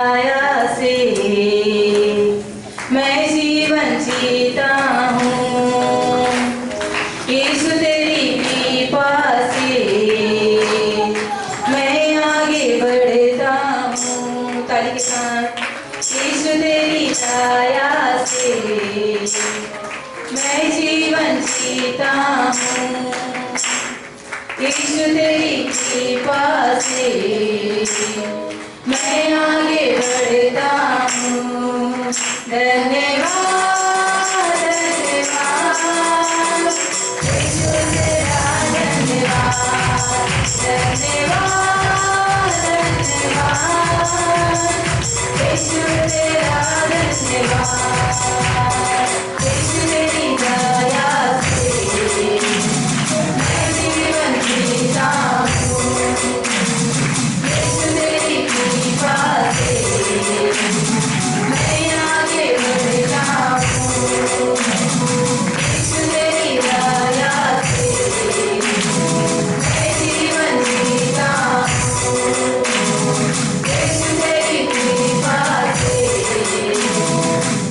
आया से मैं जीवन जीता हूँ, यीशु तेरी कृपा से मैं आगे बढ़ता हूँ। ताली के साथ यीशु तेरी दया से मैं जीवन जीता हूँ, यीशु तेरी कृपा से मैं आगे बढ़ता हूँ। धन्यवाद धन्यवाद यीशु तेरा धन्यवाद, धन्यवाद धन्यवाद यीशु तेरा धन्यवाद, यीशु तेरी दया से मैं जीवन जीता हूँ, यीशु तेरी कृपा से मैं आगे बढ़ता हूँ, यीशु तेरी दया से मैं जीवन जीता हूँ, यीशु तेरी कृपा से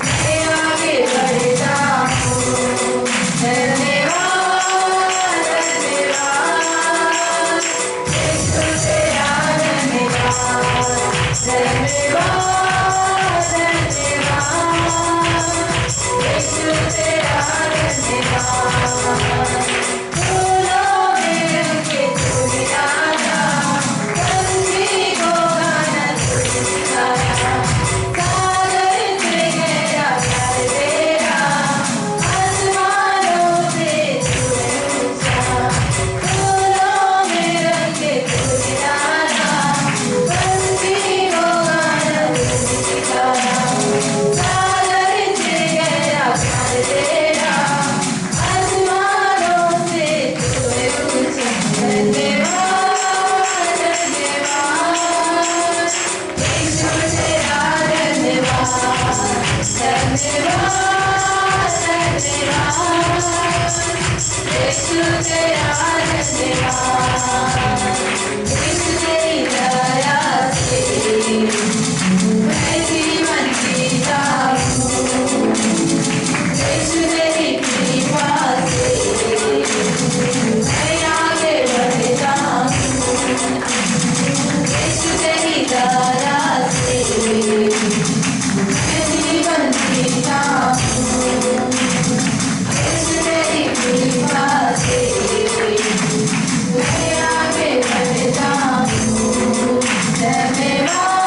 मैं आगे बढ़ता हूँ। धन्यवाद धन्यवाद यीशु तेरा धन्यवाद, धन्यवाद धन्यवाद यीशु तेरा धन्यवाद। फूलों में रंगे चुराता, पंछी को गाना सुनाया, सागर से गहरा प्यार तेरा, आसमानों से छुए ऊंचा। फूलों में रंगे चुराता, पंछी को गाना सुनाया, सागर से गहरा प्यार तेरा, आसमानों से छुए ऊंचा। धन्यवाद धन्यवाद यीशु तेरा धन्यवाद, धन्यवाद धन्यवाद यीशु तेरा धन्यवाद, यीशु तेरी दया से मैं जीवन जीता हूँ, यीशु तेरी कृपा से मैं आगे बढ़ता हूँ, यीशु तेरी दया से मैं जीवन जीता हूँ, यीशु तेरी कृपा से मैं आगे बढ़ता हूँ। धन्यवाद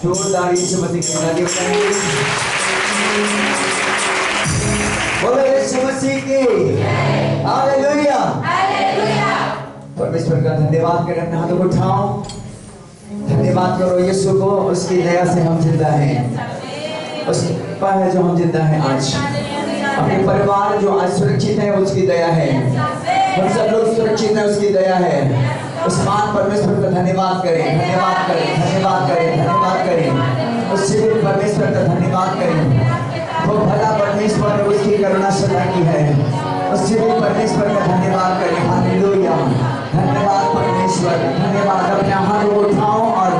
जोरदार यीशु मसीह की तारीफ करेंगे। बोलो यीशु मसीह की हालेलुया। परमेश्वर का धन्यवाद करें, अपने हाथों को उठाओ, धन्यवाद करो यीशु को। उसकी दया से हम जिंदा हैं, उस पर है जो हम जिंदा हैं आज। अपने परिवार जो आज सुरक्षित है उसकी दया है, हम सब लोग सुरक्षित हैं उसकी दया है। उस महान परमेश्वर का धन्यवाद करें, धन्यवाद करें, धन्यवाद करें, धन्यवाद करें। उस जीवित परमेश्वर का धन्यवाद करें। वो भला परमेश्वर ने उसकी करुणा सदा की है। उस जीवित परमेश्वर का धन्यवाद करें। हालेलुया। धन्यवाद परमेश्वर, धन्यवाद। अपने हाथों को उठाओ और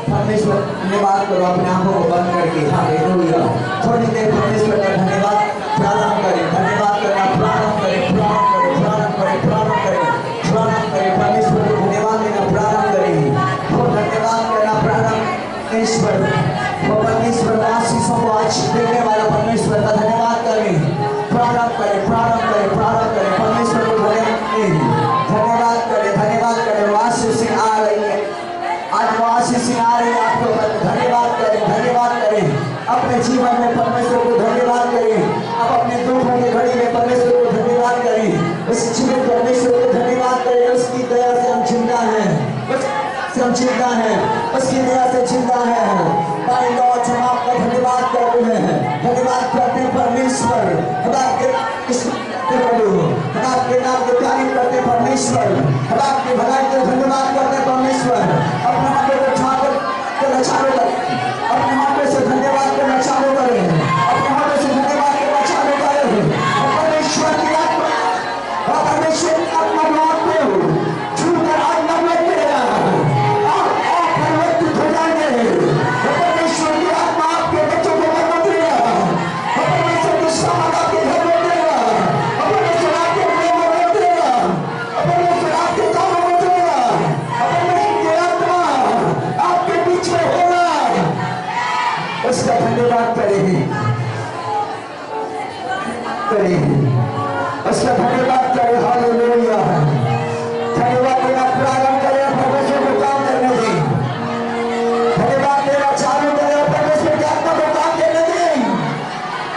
परमेश्वर धन्यवाद करो अपने आंखों को बंद करके। हालेलुया। थोड़ी देर परमेश्वर का धन्यवाद प्रारंभ करें, धन्यवाद करना प्रारंभ करें, प्रारंभ करें, प्रारंभ करें, प्रारंभ करें, प्रारंभ करें। परमेश्वर को धन्यवाद देना प्रारंभ करें। वो धन्यवाद करना प्रारंभ ईश्वर, वो परमेश्वर आशीषों को आज देने वाला परमेश्वर का धन्यवाद करें। प्रारंभ करें, प्रारंभ करें, प्रारंभ करें। परमेश्वर को धन्यवाद करें, धन्यवाद करें। वो आशीषें आ रही है, आज वो आशीषें आ रही है आपको। धन्यवाद करें, धन्यवाद करें। अपने जीवन में परमेश्वर को धन्यवाद करें। आप अपने दुखों की घड़ी में परमेश्वर को धन्यवाद करें। उस जीवित परमेश्वर को धन्यवाद करें। उसकी दया से हम जिंदा हैं, उससे हम जिंदा हैं, उसकी दया से जिंदा हैं। भाई लॉर्ड, हम आपका धन्यवाद करते हैं, धन्यवाद करते हैं परमेश्वर। हम आपके नाम की तारीफ करते हैं परमेश्वर। हम आपकी भलाई के धन्यवाद करते हैं परमेश्वर। अपने हाथों को उठाकर चालू करें, अपने हाथों से धन्यवाद करना चालू करें, अपने हाथों से धन्यवाद करना चालू करें। परमेश्वर की आत्मा, परमेश्वर की आत्मा लौट पे हो, छूकर आत्मा में तेरा आप परिवर्तित हो जाएंगे। परमेश्वर की आत्मा आपके बच्चों को मत देगा, परमेश्वर की समाज आपके घर में देगा, परमेश्वर आपके प्रेम में देगा, परमेश्वर आपके कामों में देगा, परमेश्वर की आत्मा आपके बीच में होगा। उसका धन्यवाद करेंगे, करेंगे, उसका धन्यवाद करें। हालेलुया। धन्यवाद देना प्रारंभ करें, परमेश्वर को काम करने दें। धन्यवाद देना चालू करें, परमेश्वर की आत्मा को काम करने दें।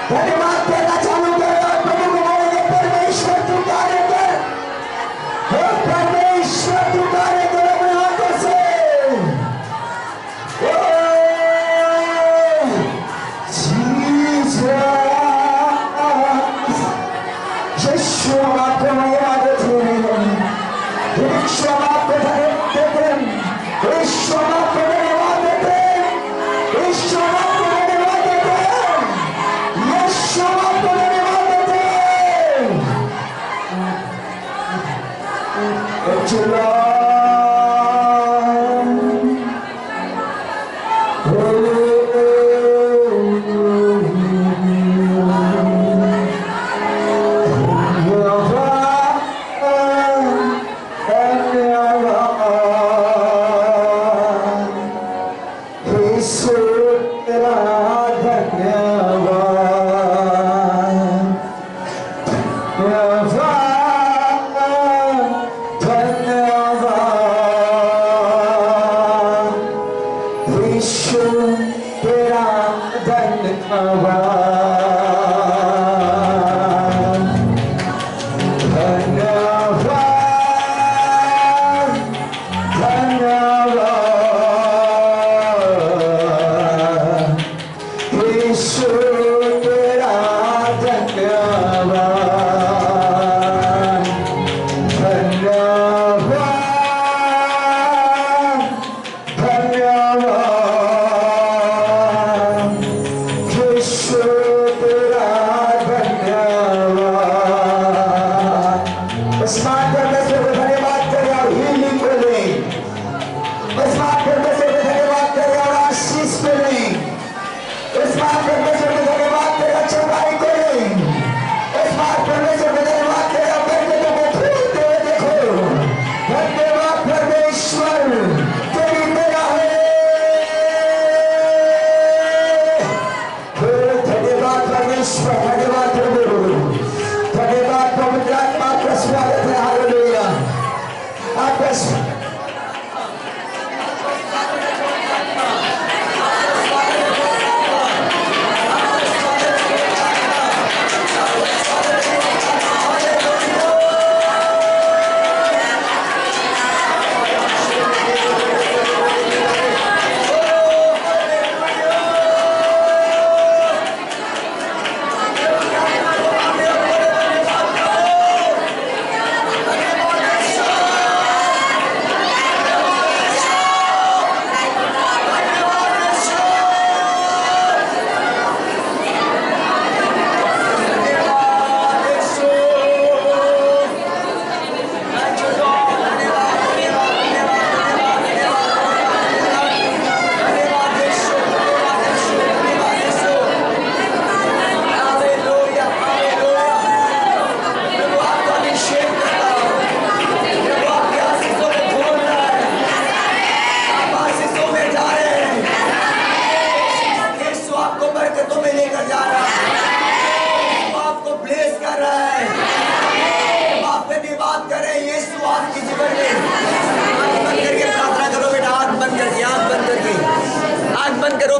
धन्यवाद देना चालू करें और प्रभु को बोलेंगे, परमेश्वर तू कार्य कर, परमेश्वर तू कार्य कर अपने हाथों से। यस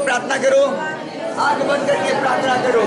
प्रार्थना करो, आंख बंद करके प्रार्थना करो।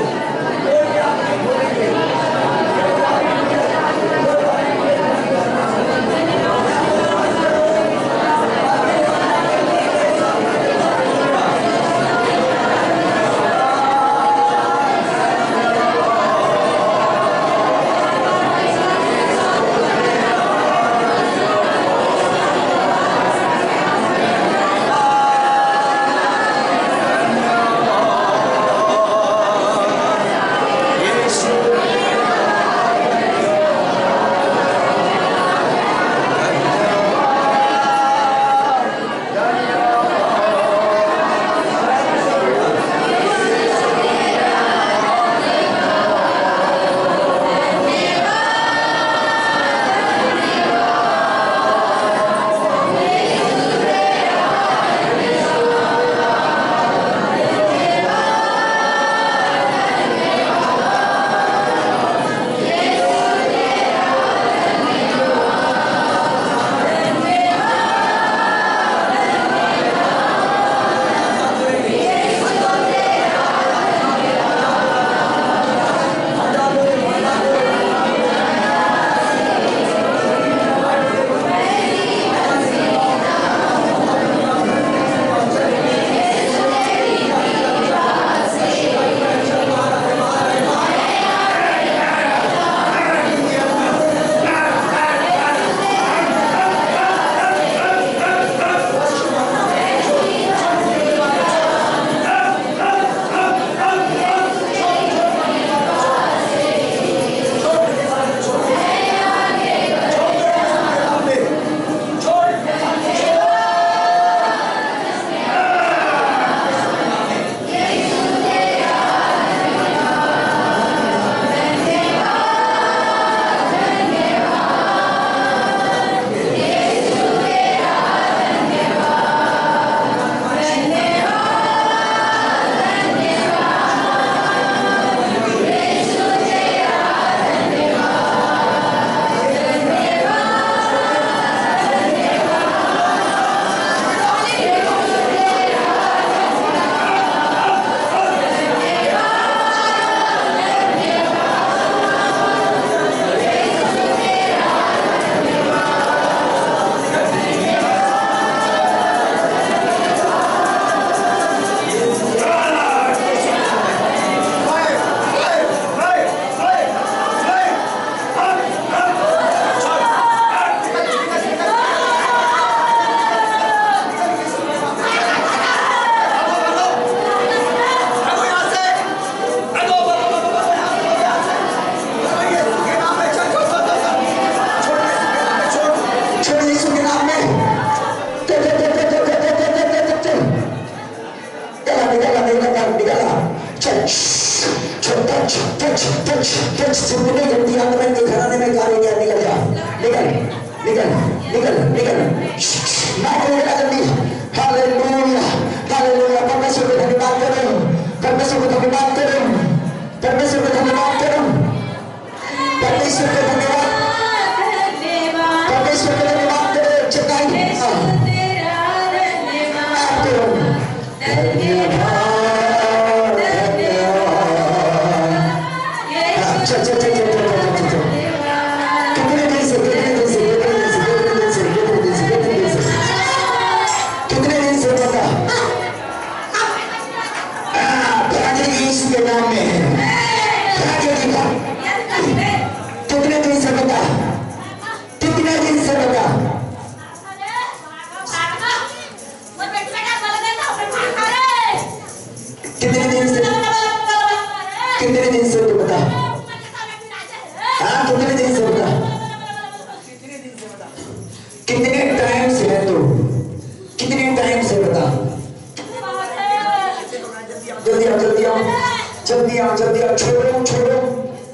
जल्दी आओ जल्दी आओ, छोड़ो छोड़ो,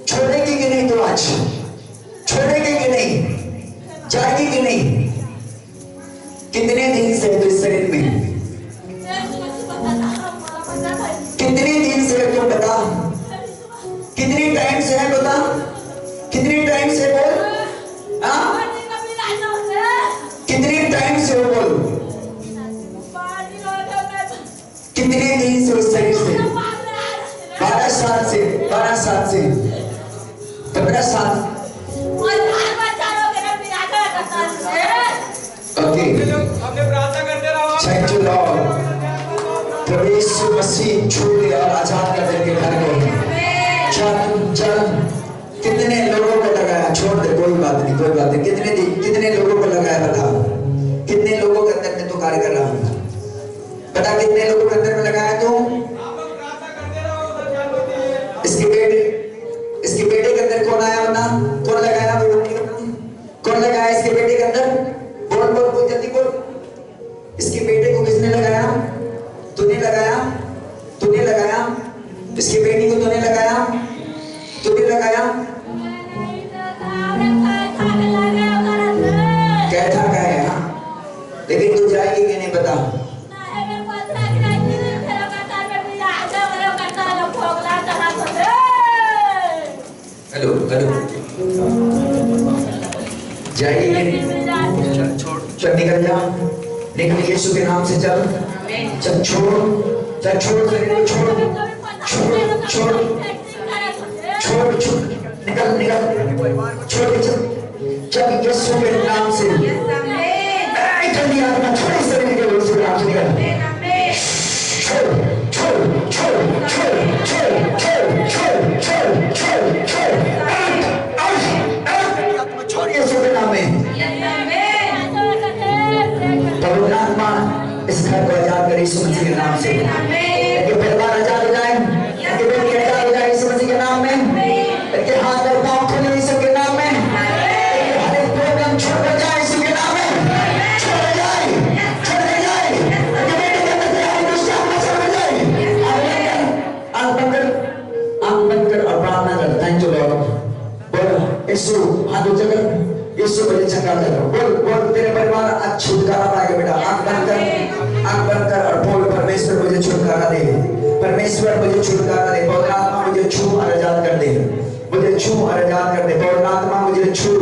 छोड़ेगी कि नहीं? तो आज छोड़ेगी कि नहीं? जाएगी कि नहीं? कितने दिन से तो इस शरीर में, कितने दिन से तुम बता, कितने टाइम से है बता, कितने टाइम से बोल, हाँ कितने टाइम से हो बोल, कितने दिन से उस शरीर से? 12 साल से, 12 साल से, 15 साल। Okay, thank you lord. प्रभु यीशु मसीह छूटे और आजाद कर देंगे घर को। चल चल, कितने लोगों को लगाया? छोड़ दे, कोई बात नहीं, कोई बात नहीं। कितने लोगों को लगाया बता, कितने लोगों के अंदर में तो कार्य कर रहा हूँ बता, कितने लोगों के अंदर में लगाया तू? इसके बेटे के अंदर कौन आया बता, कौन लगाया? कौन लगाया इसके बेटे के अंदर? बोल बोल बोल, जल्दी बोल। इसके बेटे को किसने लगाया? तूने लगाया, तूने लगाया। इसकी बेटी को तूने लगाया, तूने लगाया। कैसा क्या है? हाँ, लेकिन तू जाएगी कि नहीं बता? हेलो हेलो, जाएगी कि नहीं? चल निकल जा, निकल यीशु के नाम से चल, चल छोड़, चल छोड़, छोड़ छोड़ छोड़ छोड़ छोड़, निकल निकल, छोड़ चल, चल यीशु के नाम से। जल्दी आत्मा छोड़, इस शरीर के यीशु के नाम से निकल। छोड़ छोड़ छोड़ छोड़ छोड़ छोड़ छोड़ छोड़ छोड़ छोड़, आत्मा छोड़ यीशु के नाम में। पवित्र आत्मा इस घर को आजाद करे यीशु मसीह के नाम से। इनके परिवार आजाद हो जाए, इनके बेटी आजाद हो जाए यीशु मसीह के नाम में। इनके हाथ और पांव खुले यीशु के नाम में। इनके हर एक प्रॉब्लम छोड़ जाए यीशु के नाम में, छोड़ जाए, छोड़ जाए। इनके बेटे के अंदर से हर दुष्ट आत्मा छोड़ जाए। आंख बंद कर, आंख बंद कर और प्रार्थना कर। Thank you Lord. बोल यीशु, हाथ ऊंचा कर, यीशु मुझे चंगा कर। बोल बोल, तेरे परिवार आज छुटकारा पाएगा बेटा। आंख बंद कर, आंख बंद कर और बोल, परमेश्वर मुझे छुटकारा दे, परमेश्वर मुझे छुटकारा दे। पवित्र आत्मा मुझे छू और आजाद कर दे, मुझे छू और आजाद कर दे। पवित्र आत्मा मुझे छू,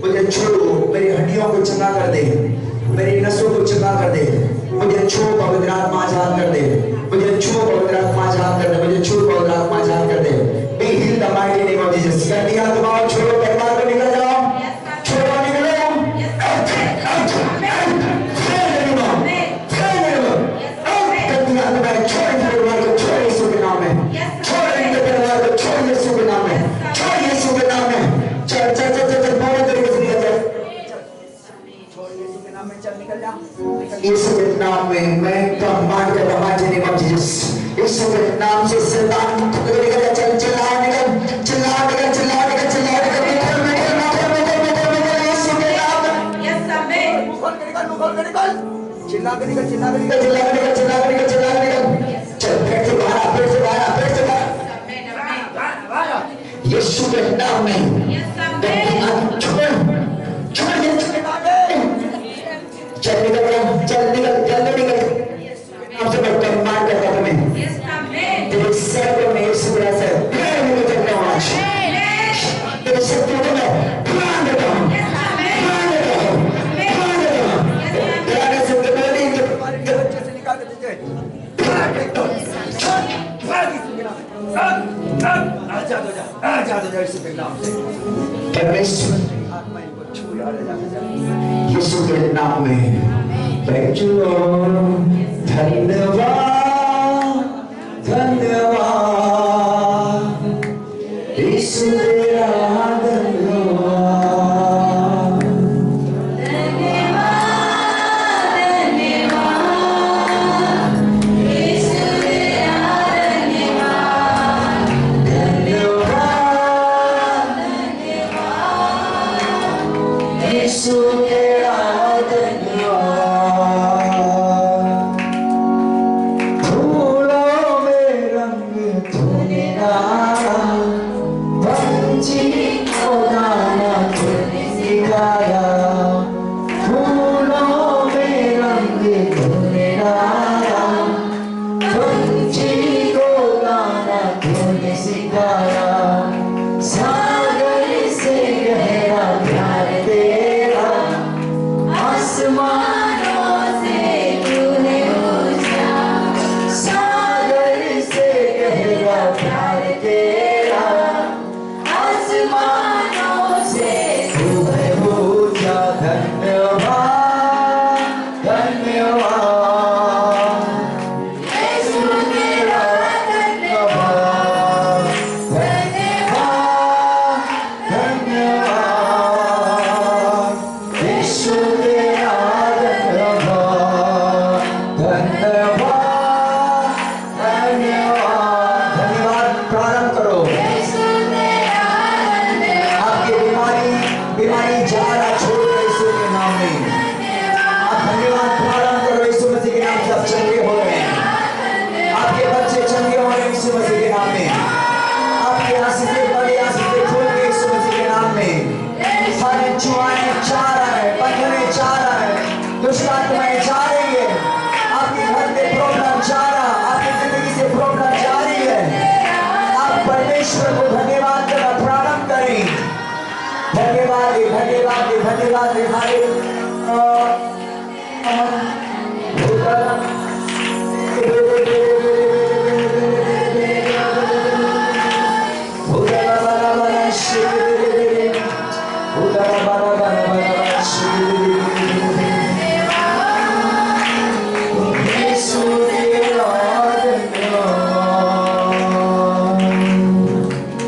मुझे छू, मेरी हड्डियों को चंगा कर दे, मेरी नसों को चंगा कर दे। मुझे छू पवित्र आत्मा आजाद कर दे, मुझे छू पवित्र आत्मा आजाद कर दे, मुझे छू पवित्र आत्मा आजाद कर दे। Be heal the mighty name of Jesus. गंदी आत्माओं छोड़ो, परिवार को निकल जाओ, छोड़ो, निकलो। यीशु के नाम में मैं कमांड कर रहा हूं, नेम ऑफ जीसस। यीशु के नाम से शैतान निकल जा, चल चिल्ला निकल, चिल्ला निकल, चिल्ला निकल, चिल्ला निकल, निकल निकल निकल निकल निकल यीशु के नाम में। यस आमीन। मुखर के निकल, मुखर के निकल, चिल्ला के निकल, चिल्ला के निकल, चिल्ला के निकल, चिल्ला के निकल, चिल्ला के निकल। चल पेट से बाहर, पेट से बाहर, पेट से बाहर। यीशु के नाम में छोड़, छोड़ यीशु के नाम में। चल निकल, चल निकल, जल्दी निकल। आपसे मैं कमांड करता हूं, तुम्हें तेरे सर पे मैं यीशु के नाम से निकल सकता हूं। आज तेरे शक्ति को मैं प्राण देता हूं, प्राण देता हूं, प्राण देता हूं। तेरे से कभी के बच्चे से निकाल के दीजिए, प्राण देता हूं। आजाद हो जा, आजाद हो जा यीशु के नाम से। परमेश्वर आत्मा इनको छू और आजाद हो जा यीशु के नाम में। थैंक यू लॉर्ड, धन्यवाद, धन्यवाद यीशु तेरा धन्यवाद, धन्यवाद, धन्यवाद यीशु तेरा धन्यवाद, धन्यवाद, धन्यवाद यीशु तेरा धन्यवाद। धन्यवाद हाले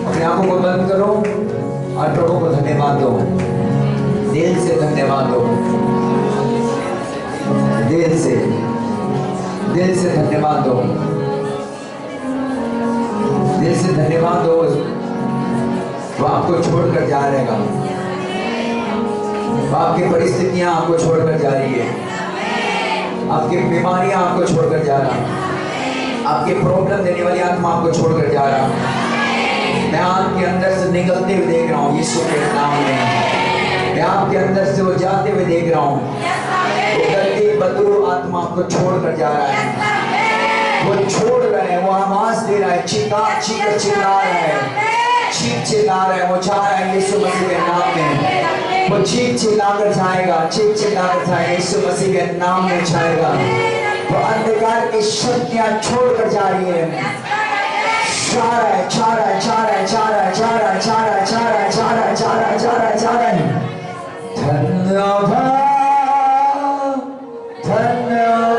अपनी आंखों को बंद करो और प्रभु को धन्यवाद दो, दिल से धन्यवाद दो, दिल से धन्यवाद दो, दिल से धन्यवाद दो। वो आपको छोड़कर जा रहेगा, आपकी परिस्थितियां आपको छोड़कर जा रही है, आपकी बीमारियां आपको छोड़कर जा रहा, आपके प्रॉब्लम देने वाली आत्मा आपको छोड़कर जा रहा। मैं आपके अंदर से निकलते हुए देख रहा हूँ यीशु के नाम में। मैं आपके अंदर से वो जाते हुए देख रहा हूँ। वो गंदी बदबू आत्मा आपको छोड़कर जा रहा है, वो छोड़ रहा है, वो आवाज दे रहा है, चिल्ला रहा है, चीख चिल्ला रहा है, वो जा रहा है यीशु मसीह के नाम में। वो चीख चिल्लाकर जाएगा, चीख चिल्लाकर जाएगा, यीशु मसीह के नाम में जाएगा। वो अंधकार की शक्तियां छोड़कर जा रही है, जा रहा है, जा रहा है, जा रहा है, जा रहा है, जा रहा है, जा रहा है, जा रहा है, जा रहा है, जा रहा है, जा रहा है, जा रहा है। धन्यवाद धन्यवाद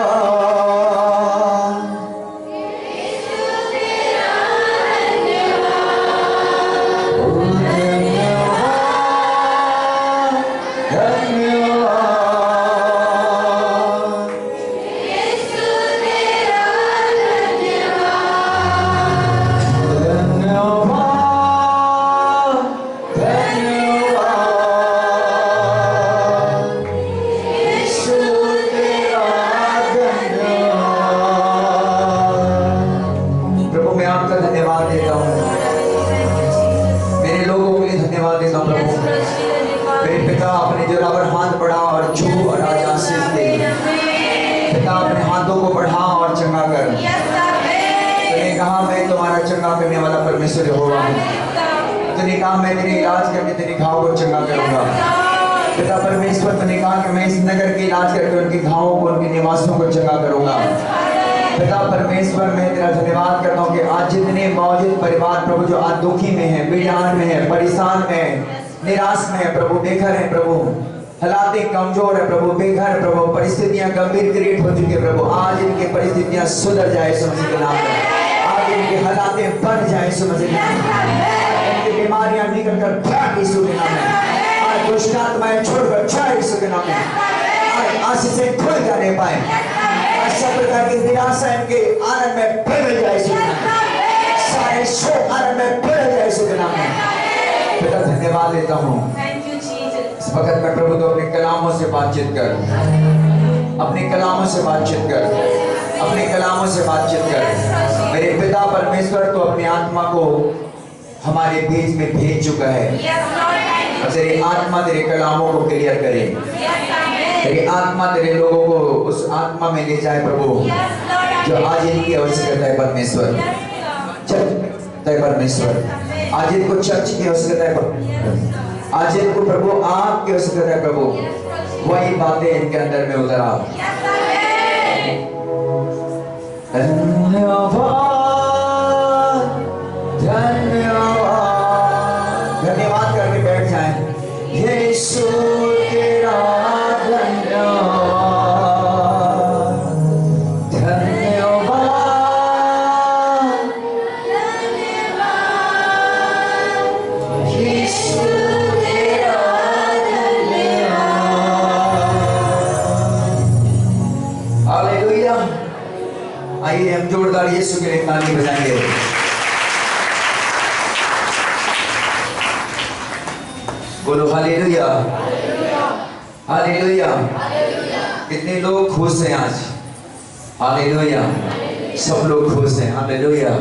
करने वाला परमेश्वर होगा। तूने कहा मैं तेरे इलाज करके तेरे घाव को चंगा करूंगा। पिता परमेश्वर तूने कहा कि मैं इस नगर के इलाज करके उनके घावों को, उनके निवासियों को चंगा करूंगा। पिता परमेश्वर मैं तेरा धन्यवाद करता हूँ कि आज जितने मौजूद परिवार प्रभु जो आज दुखी में है, बेजान में है, परेशान में है, निराश में है प्रभु, बेघर है प्रभु, हालातें कमजोर है प्रभु, बेघर प्रभु, परिस्थितियां गंभीर क्रिएट हो चुकी है प्रभु, आज इनकी परिस्थितियां सुधर जाए यीशु मसीह के नाम में। इनकी हालातें बढ़ जाए यीशु मसीह के नाम में। इनकी बीमारियां निकल कर भाग यीशु के नाम में। आज दुष्ट आत्माएं छोड़कर जाए यीशु के नाम में। आज आशीषें खुल जाने पाए। आज सब प्रकार की निराशा इनके आनंद में बदल जाए यीशु के नाम में। सारे शोक आनंद में बदल जाए यीशु के नाम में। पिता धन्यवाद देता हूँ इस वक्त में प्रभु तो अपने कलामों से बातचीत कर, अपने कलामों से बातचीत कर, अपने कलामों से बातचीत कर। मेरे पिता परमेश्वर तो अपनी आत्मा को हमारे बीच में भेज चुका है। और तेरी आत्मा तेरे कलामों को क्लियर करे, तेरी आत्मा तेरे लोगों को उस आत्मा में ले जाए प्रभु जो आज इनकी आवश्यकता है परमेश्वर। चर्च है परमेश्वर, आज इनको चर्च की आवश्यकता है, आज इनको प्रभु आपकी आवश्यकता है प्रभु। वही बातें इनके अंदर में उतर आ। धन्यवाद धन्यवाद, धन्यवाद करके बैठ जाएं। यीशु तेरा धन्यवाद धन्यवाद यीशु तेरा धन्यवाद। हालेलुया। आइए हम जोरदार यीशु के लिए ताली बजाएंगे। बोलो हालेलुया हालेलुया। कितने लोग खुश हैं आज? हालेलुया, सब लोग खुश हैं। हालेलुया।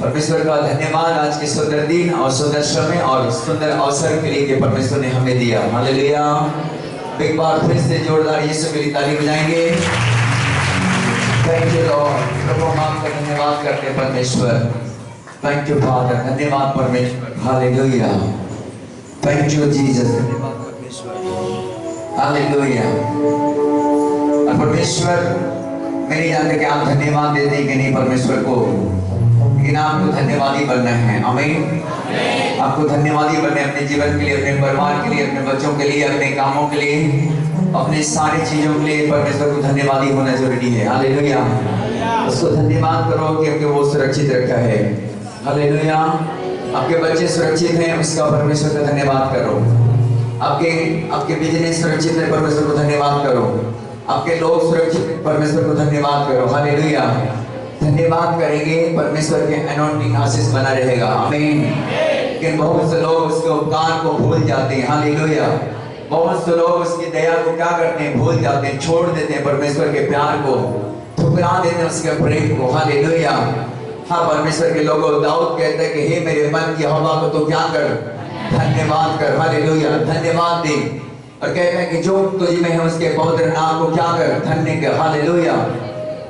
परमेश्वर का धन्यवाद आज के सुंदर दिन और सुंदर समय और सुंदर अवसर के लिए परमेश्वर ने हमें दिया। हालेलुया। एक बार फिर से जोरदार यीशु के लिए ताली बजाएंगे। Thank you lord. प्रभु हम आपका धन्यवाद करते हैं परमेश्वर। थैंक यू फादर, धन्यवाद परमेश्वर। हालेलुया। Thank you Jesus. धन्यवाद परमेश्वर। हालेलुया। और परमेश्वर, मैं नहीं जानता कि आप धन्यवाद देते हैं कि नहीं परमेश्वर को, लेकिन आपको धन्यवादी बनना है। आमीन। आपको धन्यवादी बनना है अपने जीवन के लिए, अपने परिवार के लिए, अपने बच्चों के लिए, अपने कामों के लिए, अपने सारी चीजों के लिए परमेश्वर को धन्यवादी होना जरूरी है। हालेलुया। उसको धन्यवाद करो कि वो सुरक्षित रखा है। हालेलुया। आपके बच्चे सुरक्षित हैं, उसका परमेश्वर का धन्यवाद करो। आपके बिजनेस सुरक्षित है, परमेश्वर को धन्यवाद करो। आपके लोग सुरक्षित, परमेश्वर को धन्यवाद करो। हालेलुया। धन्यवाद करेंगे, परमेश्वर के अनॉइंटिंग आशीष बना रहेगा। आमीन। लेकिन बहुत से लोग उसके उपकार को भूल जाते हैं। हालेलुया। बहुत से लोग उसकी दया को क्या करते हैं, भूल जाते हैं, छोड़ देते हैं परमेश्वर के प्यार को, ठुकरा देते हैं उसके प्रेम को। हालेलुया। हाँ, परमेश्वर के लोगों, दाऊद कहते हैं कि हे मेरे मन की हवा को तो क्या कर, धन्यवाद कर। हालेलुया। धन्यवाद दे। और कहते हैं कि जो तुझ में है उसके पवित्र नाम को क्या कर, धन्य कर। हालेलुया।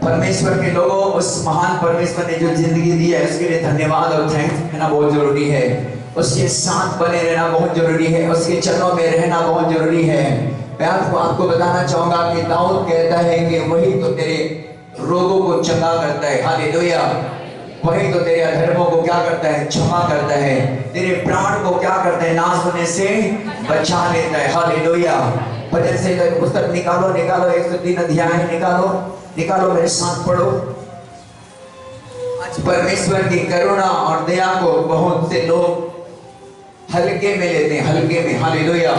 परमेश्वर के लोगों, उस महान परमेश्वर ने जो जिंदगी दी है उसके लिए धन्यवाद और थैंक्स कहना बहुत जरूरी है। उसके साथ बने रहना बहुत जरूरी है, उसके चरणों में रहना बहुत जरूरी है। मैं आपको बताना चाहूंगा कि दाऊद कहता है कि वही तो तेरे रोगों को चंगा करता है। हालेलुया। वही तो तेरे अधर्मों को क्या करता है, क्षमा करता है। तेरे प्राण को क्या करता है, नाश होने से बचा लेता है। हालेलुया। भजन से पुस्तक निकालो 103 अध्याय निकालो मेरे साथ पढ़ो। आज परमेश्वर की करुणा और दया को बहुत से लोग हल्के में लेते हैं, हल्के में। हालेलुया।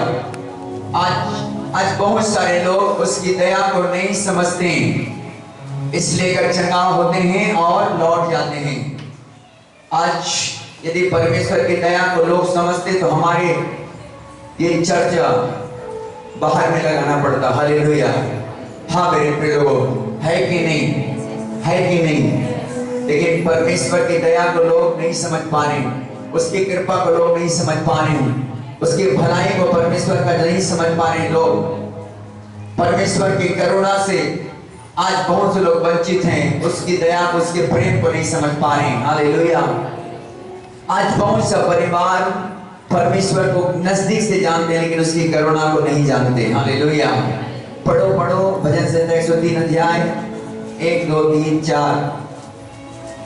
आज बहुत सारे लोग उसकी दया को नहीं समझते, इसलिए कर चंगा होते हैं और लौट जाते हैं। आज यदि परमेश्वर की दया को लोग समझते तो हमारे ये चर्चा बाहर में लगाना पड़ता। हालेलुया। हाँ मेरे प्रिय लोगों, है कि नहीं, है कि नहीं। लेकिन परमेश्वर की दया को लोग नहीं समझ पा रहे, उसकी कृपा को लोग नहीं समझ पा रहे, उसकी भलाई को परमेश्वर का नहीं समझ पा रहे लोग। परमेश्वर की करुणा से आज बहुत से लोग वंचित हैं, उसकी दया को, उसके प्रेम को नहीं समझ पा रहे। हालेलुया। आज बहुत सा परिवार परमेश्वर को नजदीक से जानते हैं लेकिन उसकी करुणा को नहीं जानते। हालेलुया। पढ़ो भजन संहिता 103 अध्याय 1 2 3 4।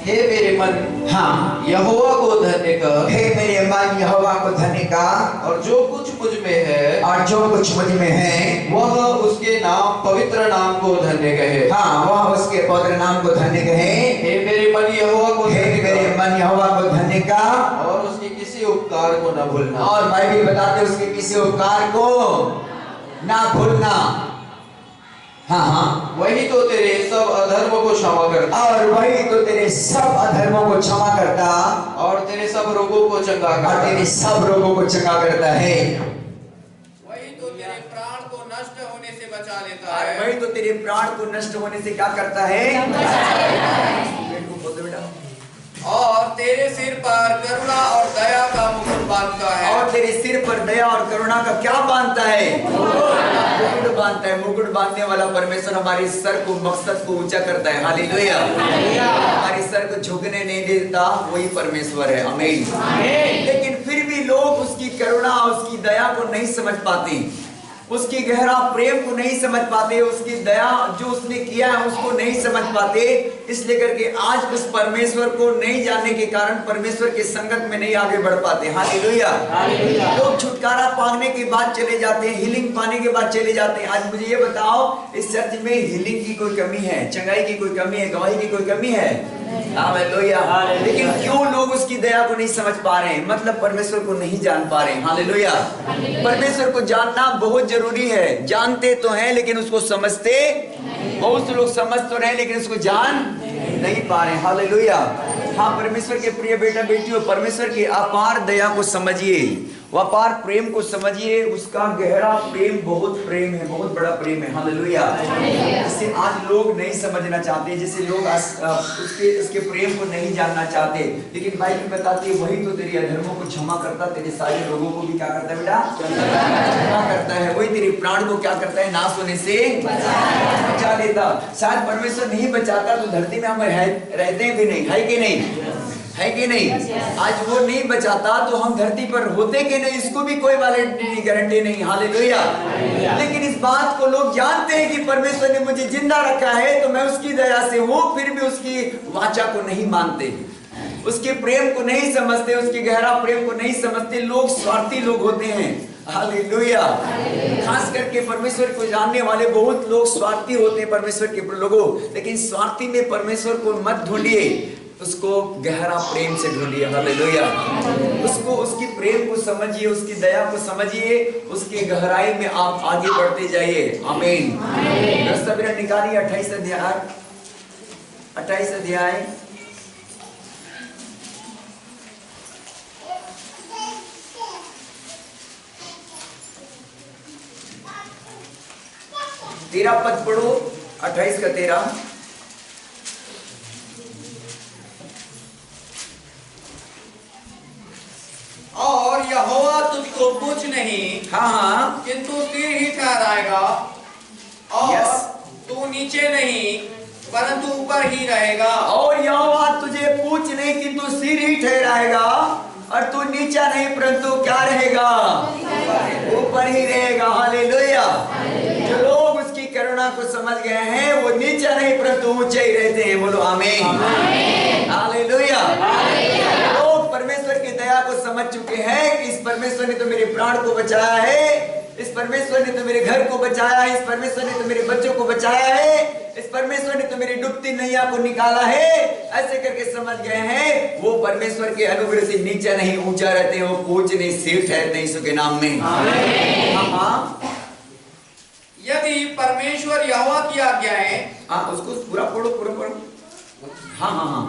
हे मेरे मन, हाँ, यहोवा को धन्य कर। हे मेरे मन, यहोवा को धन्य का। और जो कुछ मुझ में है, और जो कुछ मुझ में है, वह उसके नाम, पवित्र नाम को धन्य कहे। हाँ, वह उसके पवित्र नाम को धन्य कहे। हे मेरे मन, यहोवा को हे धन्य मेरे कर। मन, यहोवा को धन्य का। और उसके किसी उपकार को न भूलना। और बाइबल बताते उसके किसी उपकार को ना भूलना। हाँ, वही तो तेरे सब अधर्मों को क्षमा करता, और वही तो तेरे सब अधर्मों को क्षमा करता, और तेरे सब रोगों को चंगा और करता। तेरे सब रोगों को चंगा करता है। वही तो तेरे प्राण को नष्ट होने से बचा लेता और है। वही तो तेरे प्राण को नष्ट होने से क्या करता है, और तेरे सिर पर करुणा और दया का मुकुट बांधता है। और तेरे सिर पर दया और करुणा का क्या बांधता है, मुकुट बांधता है। मुकुट बांधने वाला परमेश्वर हमारे सर को, मकसद को ऊंचा करता है। हालेलुया। हमारे सर को झुकने नहीं देता, वही परमेश्वर है। आमीन। लेकिन फिर भी लोग उसकी करुणा, उसकी दया को नहीं समझ पाते, उसकी गहरा प्रेम को नहीं समझ पाते, उसकी दया जो उसने किया है उसको नहीं समझ पाते। इसलिए करके आज उस परमेश्वर को नहीं जानने के कारण परमेश्वर के संगत में नहीं आगे बढ़ पाते। हालेलुया। लोग छुटकारा पाने के बाद चले जाते हैं, हीलिंग पाने के बाद चले जाते हैं। आज मुझे ये बताओ, इस चर्च में हीलिंग की कोई कमी है, चंगाई की कोई कमी है, गवाही की कोई कमी है? हालेलुया। लेकिन क्यों लोग उसकी दया को नहीं समझ पा रहे हैं, मतलब परमेश्वर को नहीं जान पा रहे हैं। हालेलुया। परमेश्वर को जानना बहुत जरूरी है। जानते तो हैं लेकिन उसको समझते, बहुत से लोग समझ तो रहे लेकिन उसको जान नहीं पा रहे। हालेलुया। हाँ, परमेश्वर के प्रिय बेटा बेटियों, परमेश्वर की अपार दया को समझिए, अपार प्रेम को समझिए। उसका गहरा प्रेम, बहुत प्रेम है, बहुत बड़ा प्रेम है। हालेलुया। जिसे आज लोग नहीं समझना चाहते, जिसे लोग उसके प्रेम को नहीं जानना चाहते। लेकिन बाइबल बताती है वही तो तेरे अधर्मों को क्षमा करता, तेरे सारे लोगों को भी क्या करता है बेटा, क्षमा करता है। वही तेरे प्राण को क्या करता है, नाश होने से बचा लेता। शायद परमेश्वर नहीं बचाता तो धरती में हम रहते भी नहीं, है कि नहीं? है कि नहीं? आज वो नहीं बचाता तो हम धरती पर होते कि नहीं, इसको भी कोई गारंटी नहीं। हालेलुया। लेकिन इस बात को लोग जानते हैं कि परमेश्वर ने मुझे जिंदा रखा है तो मैं उसकी दया से हूँ, फिर भी उसकी वाचा को नहीं मानते, उसके प्रेम को नहीं समझते, उसके गहरा प्रेम को नहीं समझते। लोग स्वार्थी लोग होते हैं। हालेलुया। खास करके परमेश्वर को जानने वाले बहुत लोग स्वार्थी होते हैं परमेश्वर के लोगों। लेकिन स्वार्थी में परमेश्वर को मत ढूंढिए, उसको गहरा प्रेम से ढूंढिए। हालेलुया। उसको, उसकी प्रेम को समझिए, उसकी दया को समझिए, उसकी गहराई में आप आगे बढ़ते जाइए। आमीन। दस्तूर निकालिए 28 अध्याय, 28 अध्याय 13 पद पढ़ो, 28 का 13। और यहोवा तुझको कुछ नहीं, हाँ, किंतु सिर ही ठहराएगा, और तू नीचे नहीं परंतु ऊपर ही रहेगा। और यहोवा तुझे पूछ नहीं किंतु सिर ही ठहराएगा, और तू नीचा नहीं परंतु क्या रहेगा? ऊपर ही रहेगा। हालेलुया। जो लोग उसकी करुणा को समझ गए हैं वो नीचा नहीं परंतु ऊंचे ही रहते हैं। बोलो आमीन। हालेलुया। लोग परमेश्वर की दया को समझ चुके हैं कि इस परमेश्वर ने तो मेरे प्राण को बचाया है, इस परमेश्वर ने तो मेरे घर को बचाया है, इस परमेश्वर ने तो मेरे बच्चों को बचाया है, इस परमेश्वर ने तो मेरी डूबती नैया को निकाला है। ऐसे करके समझ गए हैं वो परमेश्वर के अनुग्रह से नीचा नहीं ऊंचा रहते हैं, वो पूछ नहीं सिर ठहरते हैं यीशु के नाम में। हाँ। यदि परमेश्वर यहोवा की आज्ञाएं, उसको पूरा पढ़ो, पूरा पढ़ो। हाँ।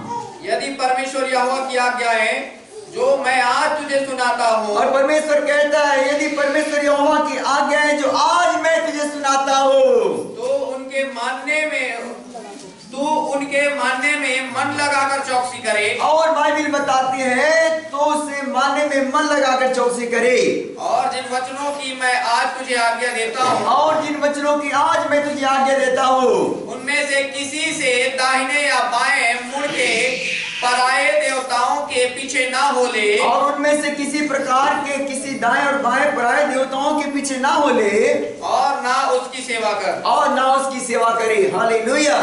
यदि परमेश्वर यहोवा की आज्ञाएं जो मैं आज तुझे सुनाता हूँ, और परमेश्वर कहता है यदि परमेश्वर यहोवा की आज्ञाएं जो आज मैं तुझे सुनाता हूँ, तो उनके मानने में मन लगाकर चौकसी करे। और बाइबिल बताती है तो उसे मानने में मन लगाकर चौकसी करे। और जिन वचनों की मैं आज तुझे आज्ञा देता हूँ, और जिन वचनों की आज मैं तुझे आज्ञा देता हूँ, उनमें से किसी से दाहिने या बाएं मुड़ के पराये देवताओं के पीछे ना हो ले, और उनमें से किसी प्रकार के किसी दाएं और बाएं पराये देवताओं के पीछे ना हो ले, और ना उसकी सेवा कर, और ना उसकी सेवा करे। हालेलुया।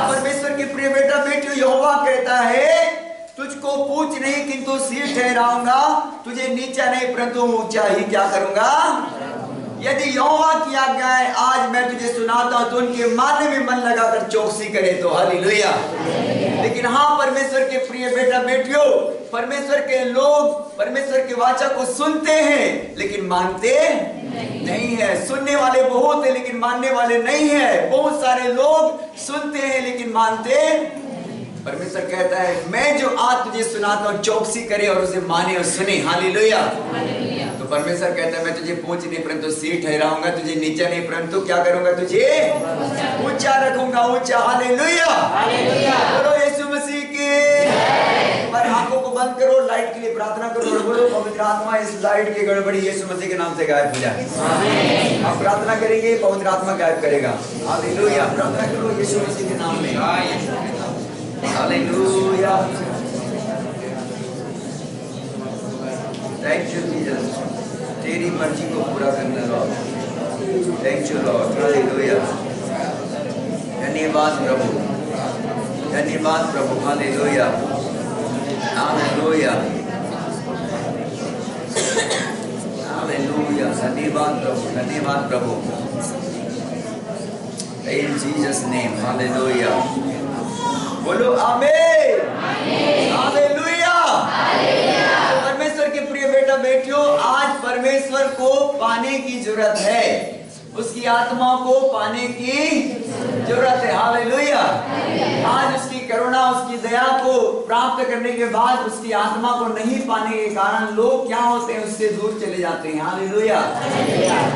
परमेश्वर के प्रिय बेटा बेटियों, यहोवा कहता है तुझको पूछ नहीं किंतु सिर ठहराऊंगा, तुझे नीचा नहीं परंतु ऊंचा ही क्या करूंगा। यदि यहोवा की आज्ञाएं आज मैं तुझे सुनाता हूं तो उनके मानने में मन लगाकर चौकसी करे तो। हालेलुया। लेकिन हाँ, परमेश्वर के प्रिय बेटा बेटियों, परमेश्वर के लोग परमेश्वर की वाचा को सुनते हैं लेकिन मानते नहीं है। सुनने वाले बहुत है लेकिन मानने वाले नहीं है। बहुत सारे लोग सुनते हैं लेकिन मानते। परमेश्वर कहता है मैं जो आज तुझे सुनाता हूँ चौकसी करे और उसे माने और सुने। हालेलुया। तो परमेश्वर कहता है मैं तुझे पूछ नहीं परंतु सिर ठहराऊंगा, तुझे नीचा नहीं परंतु क्या करूंगा, तुझे ऊंचा रखूंगा। ऊंचा। हालेलुया। बोलो यीशु मसीह की। पर आंखों को बंद करो, लाइट के लिए प्रार्थना करो और बोलो पवित्र आत्मा इस लाइट की गड़बड़ी यीशु मसीह के नाम से गायब हो जाए। आप प्रार्थना करेंगे, पवित्र आत्मा गायब करेगा। हालेलुया। प्रार्थना करो यीशु मसीह के नाम में। हालेलुया। थैंक यू जीसस, तेरी मर्जी को पूरा करने Lord. Thank you Lord. Hallelujah. धन्यवाद प्रभु, धन्यवाद प्रभु। हालेलुया। हालेलुया। हालेलुया। धन्यवाद प्रभु, धन्यवाद प्रभु। In Jesus name. हालेलुया। बोलो आमीन। हालेलुया। परमेश्वर के प्रिय बेटा बेटियों, आज परमेश्वर को पाने की जरूरत है, उसकी आत्मा को पाने की जरूरत है। हालेलुया। आज उसकी करुणा उसकी दया को प्राप्त करने के बाद उसकी आत्मा को नहीं पाने के कारण लोग क्या होते हैं, उससे दूर चले जाते हैं। हालेलुया।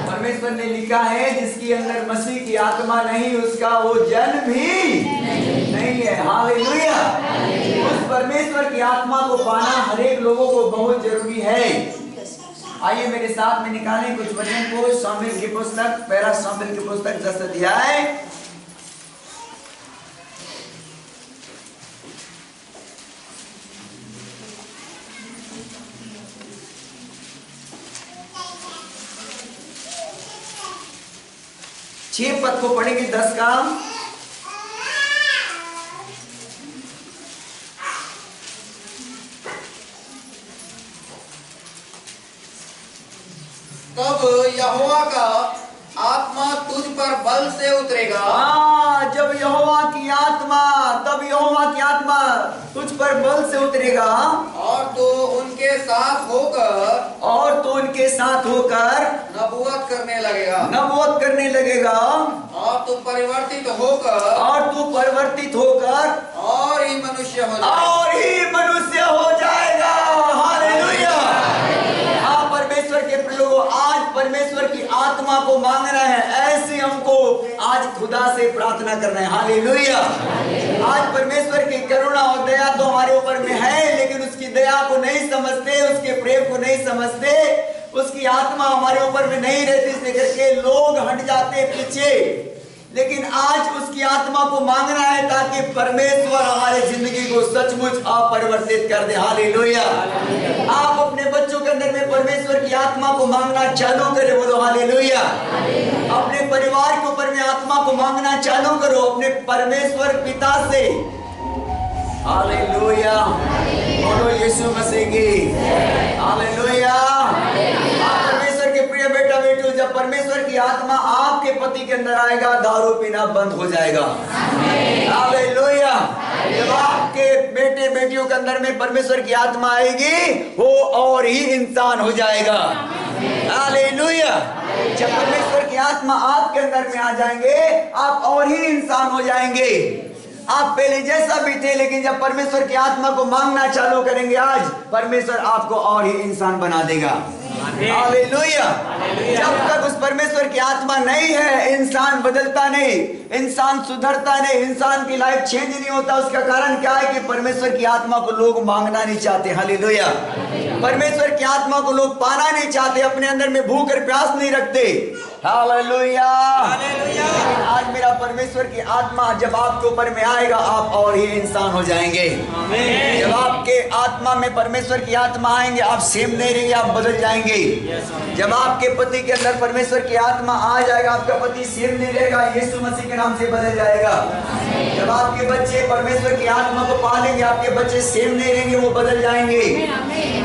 परमेश्वर ने लिखा है जिसके अंदर मसीह की आत्मा नहीं उसका वो जन भी नहीं है। हालेलुया। उस परमेश्वर की आत्मा को पाना हर एक लोगों को बहुत जरूरी है। आइए मेरे साथ में निकालें कुछ वचन को। शामिल की पुस्तक, पहला शामिल की पुस्तक 10 अध्याय 10 6 पद को पढ़ेंगे 10 का। तब यहोवा का आत्मा तुझ पर बल से उतरेगा। जब यहोवा की आत्मा, तब यहोवा की आत्मा तुझ पर बल से उतरेगा और तो उनके साथ होकर नबूवत करने लगेगा और तू परिवर्तित होकर और ही मनुष्य हो जाएगा। हालेलुया। परमेश्वर के लोगों, आज परमेश्वर की आत्मा को मांगना है। ऐसे हमको आज खुदा से प्रार्थना करना है। हालेलुया। आज परमेश्वर की करुणा और दया तो हमारे ऊपर में है, लेकिन उसकी दया को नहीं समझते, उसके प्रेम को नहीं समझते, उसकी आत्मा हमारे ऊपर में नहीं रहती, इसलिए करके लोग हट जाते पीछे। लेकिन आज उसकी आत्मा को मांगना है ताकि परमेश्वर हमारे जिंदगी को सचमुच अपरिवर्तित कर दे। हालेलुया। आप अपने बच्चों के अंदर में परमेश्वर की आत्मा को मांगना चालू करें। बोलो हालेलुया। अपने परिवार के ऊपर में आत्मा को मांगना चालू करो, अपने परमेश्वर पिता से। हालेलुया। बोलो यीशु मसीह की हालेलुया। परमेश्वर के प्रिय बेटा बेटियों, जब परमेश्वर की आत्मा आपके पति के अंदर आएगा, दारू पीना बंद हो जाएगा। हालेलुया। जब आपके बेटे बेटियों के अंदर में परमेश्वर की आत्मा आएगी, वो और ही इंसान हो जाएगा। हालेलुया। जब परमेश्वर की आत्मा आपके अंदर में आ जाएंगे, आप और ही इंसान हो जाएंगे। आप पहले जैसा भी थे, लेकिन जब परमेश्वर की आत्मा को मांगना चालू करेंगे, आज परमेश्वर आपको और ही इंसान बना देगा। हालेलुया। जब तक उस परमेश्वर की आत्मा नहीं है, इंसान बदलता नहीं, इंसान सुधरता नहीं, इंसान की लाइफ चेंज नहीं होता। उसका कारण क्या है कि परमेश्वर की आत्मा को लोग मांगना नहीं चाहते। हालेलुया। परमेश्वर की आत्मा को लोग पाना नहीं चाहते, अपने अंदर में भूख और प्यास नहीं रखते। हालेलुया। आज मेरा परमेश्वर की आत्मा जब आपके ऊपर में आएगा, आप और ही इंसान हो जाएंगे। जब आपके आत्मा में परमेश्वर की आत्मा आएंगे, आप सेम नहीं रहेंगे, आप बदल जाएंगे। जब आपके पति के अंदर परमेश्वर की आत्मा आ जाएगा, आपका पति सेम नहीं रहेगा, यीशु मसीह के नाम से बदल जाएगा। जब आपके बच्चे परमेश्वर की आत्मा को पालेंगे, आपके बच्चे सेम नहीं रहेंगे, वो बदल जाएंगे।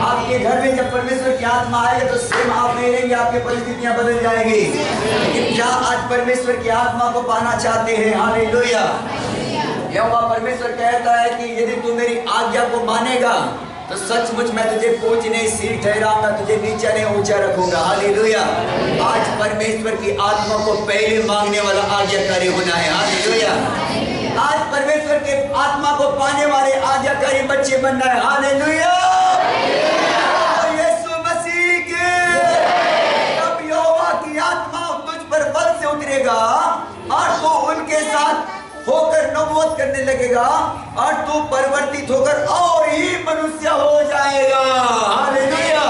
आपके घर में जब परमेश्वर की आत्मा आएगा, तो सेम आप नहीं रहेंगे, आपकी परिस्थितियां बदल जाएंगी। लेकिन क्या आज परमेश्वर की आत्मा को पाना चाहते हैं? हालेलुया। यहोवा परमेश्वर कहता है कि यदि तू मेरी आज्ञा को मानेगा, तो सचमुच मैं तुझे पूछ नहीं सिर ठहराऊंगा, तुझे नीचा नहीं ऊंचा रखूंगा। हालेलुया। आज परमेश्वर की आत्मा को पहले मांगने वाला आज्ञाकारी होना है। हालेलुया। आज परमेश्वर के आत्मा को पाने वाले आज्ञाकारी बच्चे बनना है। हालेलुया। यीशु मसीह के तब यहोवा की आत्मा तुझ पर बल से उतरेगा और तू उनके साथ होकर नबूवत करने लगेगा और तू परिवर्तित होकर और ही मनुष्य हो जाएगा। हालेलुया।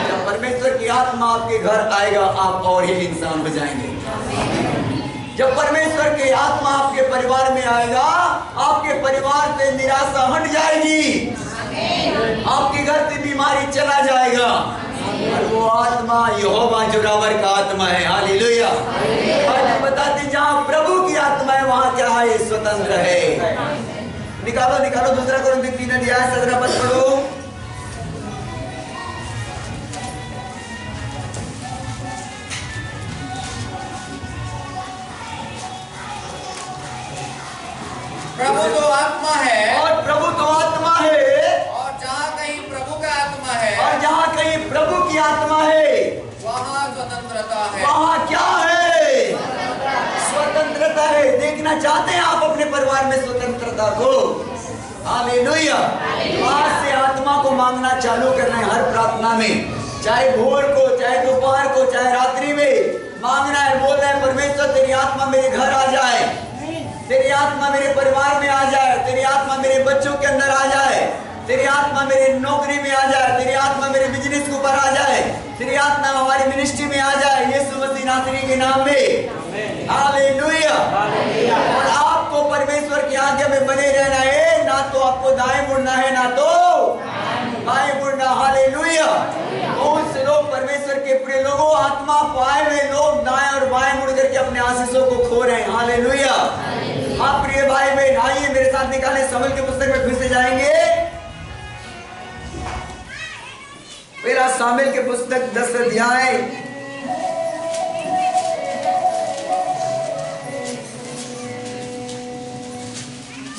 जब परमेश्वर की आत्मा आपके घर आएगा, आप और ही इंसान हो जाएंगे। जब परमेश्वर की आत्मा आपके परिवार में आएगा, आपके परिवार से निराशा हट जाएगी, आपके घर से बीमारी चला जाएगा। और वो आत्मा यहोवा जोरावर का आत्मा है। हालेलुया। और बताते जहाँ प्रभु की आत्मा है, वहाँ क्या है? स्वतंत्र है। निकालो दूसरा कोरिन्थियों 3 अध्याय 17 पद पढ़ो। प्रभु तो आत्मा है, और प्रभु तो आत्मा है, और जहाँ कहीं प्रभु का आत्मा है, और जहाँ कहीं प्रभु की आत्मा है, वहाँ स्वतंत्रता है। वहाँ क्या है? स्वतंत्रता है। देखना चाहते हैं आप अपने परिवार में स्वतंत्रता को? हालेलुया। आज से आत्मा को मांगना चालू करना है। हर प्रार्थना में, चाहे भोर को, चाहे दोपहर को, चाहे रात्रि में मांगना है। बोलना है, परमेश्वर तेरी आत्मा मेरे घर आ जाए, तेरी आत्मा मेरे परिवार में आ जाए, तेरी आत्मा मेरे बच्चों के अंदर आ जाए, तेरी आत्मा मेरे नौकरी में आ जाए, तेरी आत्मा मेरे बिजनेस के ऊपर आ जाए, तेरी आत्मा हमारी मिनिस्ट्री में आ जाए, यीशु मसीह नासरी के नाम में। हालेलुया। और आपको परमेश्वर की आज्ञा में बने रहना है, ना तो आपको दाएं मुड़ना है, ना तो बाएं मुड़ना। हालेलुया। बहुत से लोग परमेश्वर के प्रिय लोगों, आत्मा पाए हुए लोग दाएं और बाएं मुड़ करके अपने आशीषों को खो रहे हैं। हालेलुया। हाँ प्रिय भाई बहन, आइए मेरे साथ निकालें, शमूएल की पुस्तक में फिर से जाएंगे। पहला शमूएल की पुस्तक 10 अध्याय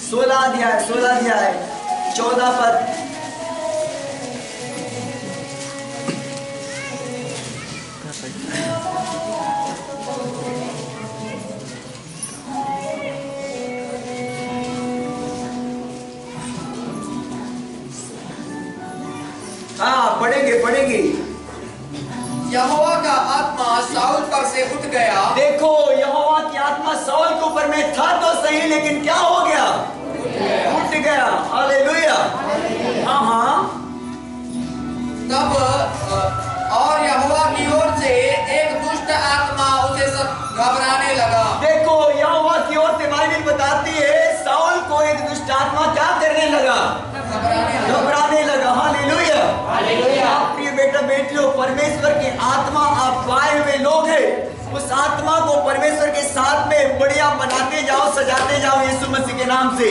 16 अध्याय 14 पद। हाँ पढ़ेंगे। यहोवा का आत्मा शाऊल पर से उठ गया। देखो, यहोवा की आत्मा शाऊल के ऊपर में था तो सही, लेकिन क्या हो गया? उठ गया। हालेलुया। हाँ। तब और यहोवा की ओर से एक दुष्ट आत्मा उसे सब घबराने लगा। देखो, यहोवा की ओर से बाइबल बताती है शाऊल को एक दुष्ट आत्मा क्या करने लगा? घबराने लगा। हालेलुया। आप प्रिय बेटा बेटियों, परमेश्वर की आत्मा आप पाए हुए लोग हैं, उस आत्मा को परमेश्वर के साथ में बढ़िया बनाते जाओ, सजाते जाओ यीशु मसीह के नाम से।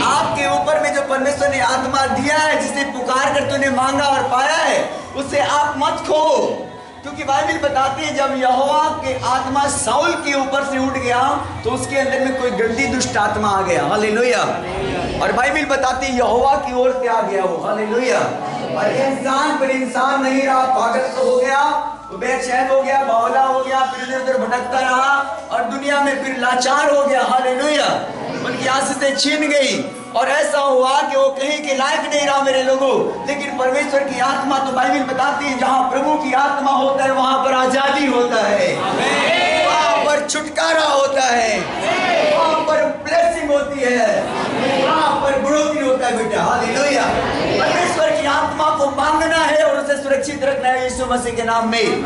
आपके ऊपर में जो परमेश्वर ने आत्मा दिया है, जिसे पुकार कर तूने मांगा और पाया है, उसे आप मत खो। क्योंकि बाइबल बताती है जब यहोवा के आत्मा शाऊल के ऊपर से उठ गया तो उसके अंदर में कोई गंदी दुष्ट आत्मा आ गया। हालेलुया। और बाइबल बताती है यहोवा की ओर से आ गया वो। हालेलुया। और इंसान पर इंसान नहीं रहा, पागल तो हो गया, बेचैन हो गया, बावला हो गया, फिर इधर उधर भटकता रहा और दुनिया में फिर लाचार हो गया। हालेलुया। उनकी आशीषें छीन गई और ऐसा हुआ कि वो कहीं के लायक नहीं रहा मेरे लोगों। लेकिन परमेश्वर की आत्मा तो बाइबल बताती है जहां प्रभु की आत्मा होता है वहां पर आजादी होता है, वहां पर छुटकारा होता है, वहां पर ब्लेसिंग होती है, वहां पर बढ़ोतरी होता है बेटा। हालेलुया। परमेश्वर की आत्मा को मांगना है और उसे सुरक्षित रखना है यीशु मसीह के नाम में।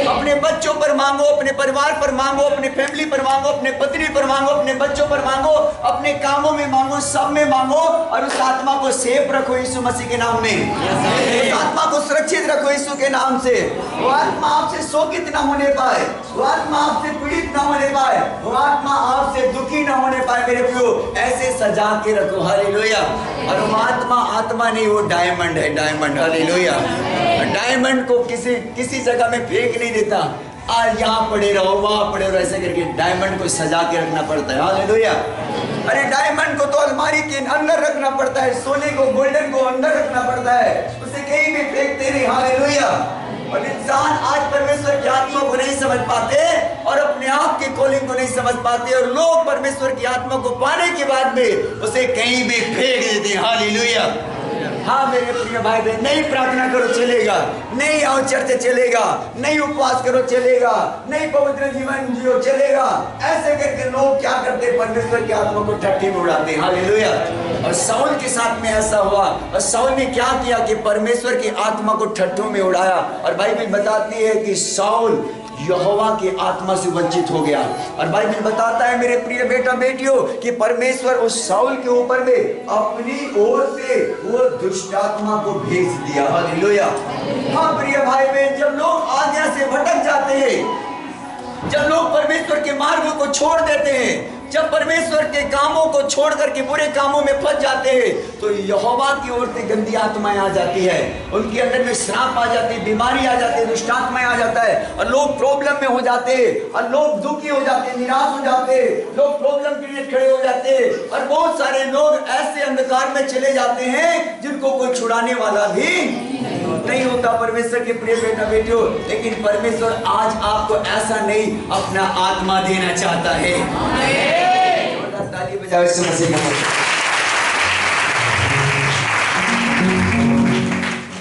अपने बच्चों पर मांगो, अपने परिवार पर मांगो, अपने फैमिली पर मांगो, अपने पत्नी पर मांगो, अपने बच्चों पर मांगो, अपने कामों में मांगो, सब में मांगो और उस आत्मा को सेफ रखो यीशु मसीह के नाम में। उस आत्मा को सुरक्षित रखो यीशु के नाम से। वो आत्मा आपसे शोकित ना होने पाए, वो आत्मा आपसे पीड़ित ना होने पाए, वो आत्मा आपसे दुखी ना होने पाए मेरे प्रियो। ऐसे सजा के रखो। हालेलुया। और वो आत्मा नहीं, वो डायमंड है, डायमंड। हालेलुया। डायमंड को किसी जगह में फेंक नहीं देता, आज यहाँ पड़े रहो, वहां पड़े रहो, ऐसे करके डायमंड को सजा के रखना पड़ता है। हालेलुया। अरे डायमंड को तो अलमारी के अंदर रखना पड़ता है, सोने को, गोल्डन को अंदर रखना पड़ता है, उसे कहीं भी फेंकते नहीं। हालेलुया। और इंसान आज परमेश्वर की आत्मा को नहीं समझ पाते और अपने आप के कॉलिंग को नहीं समझ पाते और लोग परमेश्वर की आत्मा को पाने के बाद में उसे कहीं भी फेंक देते हैं। हालेलुया। हाँ मेरे प्रिय भाई बहन, नहीं प्रार्थना करो चलेगा, नहीं आओ चर्च चलेगा, नहीं उपवास करो चलेगा, नहीं पवित्र जीवन जियो चलेगा। ऐसे करके लोग क्या करते, परमेश्वर की आत्मा को ठट्ठी में उड़ाते हैं। हालेलुया। और शाऊल के साथ में ऐसा हुआ और शाऊल ने क्या किया कि परमेश्वर की आत्मा को ठट्ठों में उड़ाया। और बाइबल बताती है कि शाऊल यहोवा की आत्मा से वंचित हो गया। और बाइबल बताता है मेरे प्रिय बेटा बेटियों कि परमेश्वर उस शाऊल के ऊपर में अपनी ओर से वो दुष्ट आत्मा को भेज दिया। हालेलुया। हाँ प्रिय भाई बहन, जब लोग आज्ञा से भटक जाते हैं, जब लोग परमेश्वर के मार्ग को छोड़ देते हैं, जब परमेश्वर के कामों को छोड़ करके बुरे कामों में फंस जाते हैं, तो यहोवा की ओर से गंदी आत्माएं आ जाती है, उनके अंदर में श्राप आ जाती है, बीमारी आ जाती है, दुष्ट आत्माएं आ जाता है और लोग प्रॉब्लम में हो जाते हैं और लोग दुखी हो जाते हैं, निराश हो जाते हैं, लोग प्रॉब्लम के लिए खड़े हो जाते हैं और बहुत सारे लोग ऐसे अंधकार में चले जाते हैं जिनको कोई छुड़ाने वाला भी नहीं होता। परमेश्वर के प्रिय बेटा बेटियों, लेकिन परमेश्वर आज आपको ऐसा नहीं, अपना आत्मा देना चाहता है। ताली बजाओ यीशु मसीह के नाम।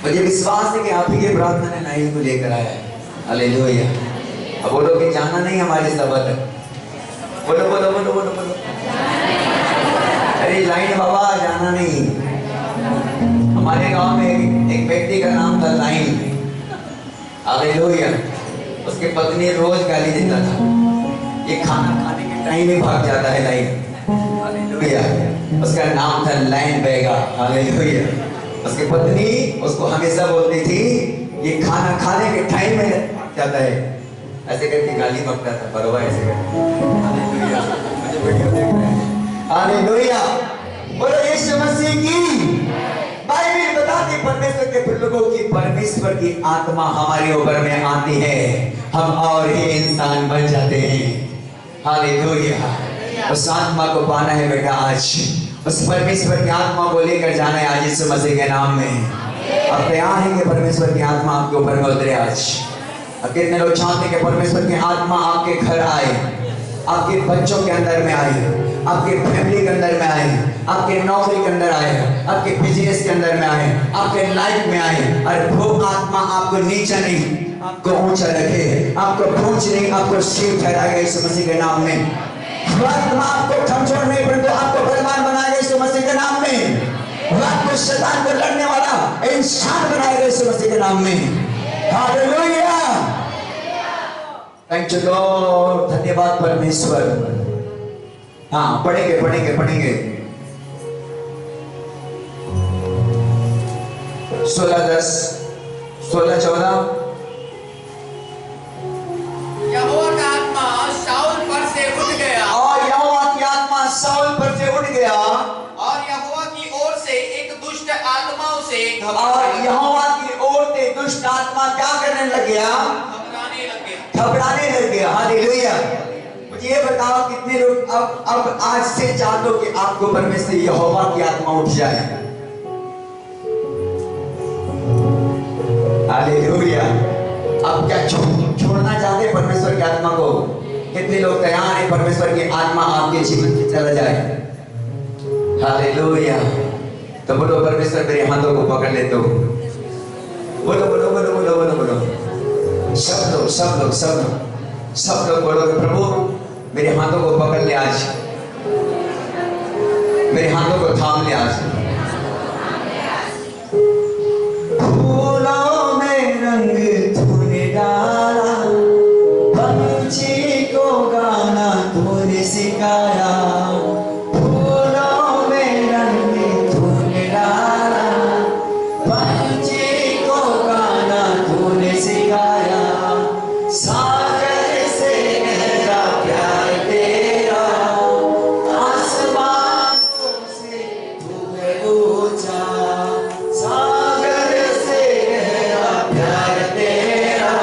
मुझे विश्वास है कि आप ही के प्रार्थना ने नाइल को लेकर आया है। हालेलुया। अब बोलो कि जाना नहीं हमारे सबक है। बोलो बोलो बोलो बोलो बोलो। अरे लाइन बाबा जाना नहीं। हमारे गांव में एक व्यक्ति का नाम था लाइन। हालेलुया। उसकी पत्नी रोज गाली देता था, ये खाना खाने के टाइम ही भाग जाता है लाइन। हालेलुया। उसका नाम था लाइन बेगा। हालेलुया। उसकी पत्नी उसको हमेशा बोलती थी ये खाना खाने के टाइम में जाता है, ऐसे करके गाली बकता था बरोबर ऐसे करके। हालेलुया, मुझे वीडियो देख रहे हैं। हालेलुया, बोलो यीशु मसीह की। बाइबल बताती परमेश्वर के लोगों की परमेश्वर की आत्मा हमारे ऊपर में आती है, हम और ही इंसान बन जाते हैं। हालेलुया, उस आत्मा को पाना है बेटा आज, उस परमेश्वर की आत्मा को लेकर जाना है आज यीशु मसीह के नाम में। अब तैयार है कि परमेश्वर की आत्मा आपके ऊपर में उतरे आज। अब कितने लोग चाहते हैं कि परमेश्वर की आत्मा आपके घर आए, आपके बच्चों के अंदर में आए, आपके फैमिली के अंदर में आए, आपके नौकरी के अंदर आए, आपके बिजनेस के अंदर में आए, आपके लाइफ में आए। और वो आत्मा आपको नीचा नहीं, आपको ऊंचा रखे, आपको पूंछ नहीं, आपको सिर ठहराएगा यीशु मसीह के नाम में। वो आत्मा आपको कमजोर नहीं परंतु आपको बलवान बनाएगा यीशु मसीह के नाम में। वो आपको शैतान को लड़ने वाला इंसान बनाएगा यीशु मसीह के नाम में। हालेलुया, थैंक यू लॉर्ड, धन्यवाद परमेश्वर। हाँ, पढ़ेंगे पढ़ेंगे पढ़ेंगे 16:10 16:14। यहोवा का आत्मा शाऊल पर से उठ गया, और यहोवा की आत्मा शाऊल पर से उठ गया, और यहोवा की ओर से एक दुष्ट आत्मा उसे और यहोवा की ओर से दुष्ट आत्मा क्या करने लग गया? घबराने लग गया। घबराने लग गया। हालेलुया, मुझे ये बताओ कितने लोग अब आज से चाह दो कि आपको परमेश्वर यहोवा की आत्मा उठ जाए। हालेलुया, अब क्या छोड़ना चाहते हैं परमेश्वर की आत्मा को? कितने लोग तैयार हैं परमेश्वर की आत्मा आपके जीवन से चला जाए? हालेलुया, तो बोलो परमेश्वर मेरे हाथों को पकड़ ले। तो बोलो बोलो बोलो बोलो बोलो बोलो, सब लोग सब लोग सब लोग सब लोग बोलोगे प्रभु मेरे हाथों को पकड़ ले आज, मेरे हाथों को थाम ले आज। फूलों में रंग तूने डाला, पंछी को गाना तूने सिखाया। फूलों में रंग तूने डाला, पंछी को गाना तूने सिखाया। सागर से गहरा प्यार तेरा, आसमानों से तू है ऊंचा। सागर से गहरा प्यार तेरा,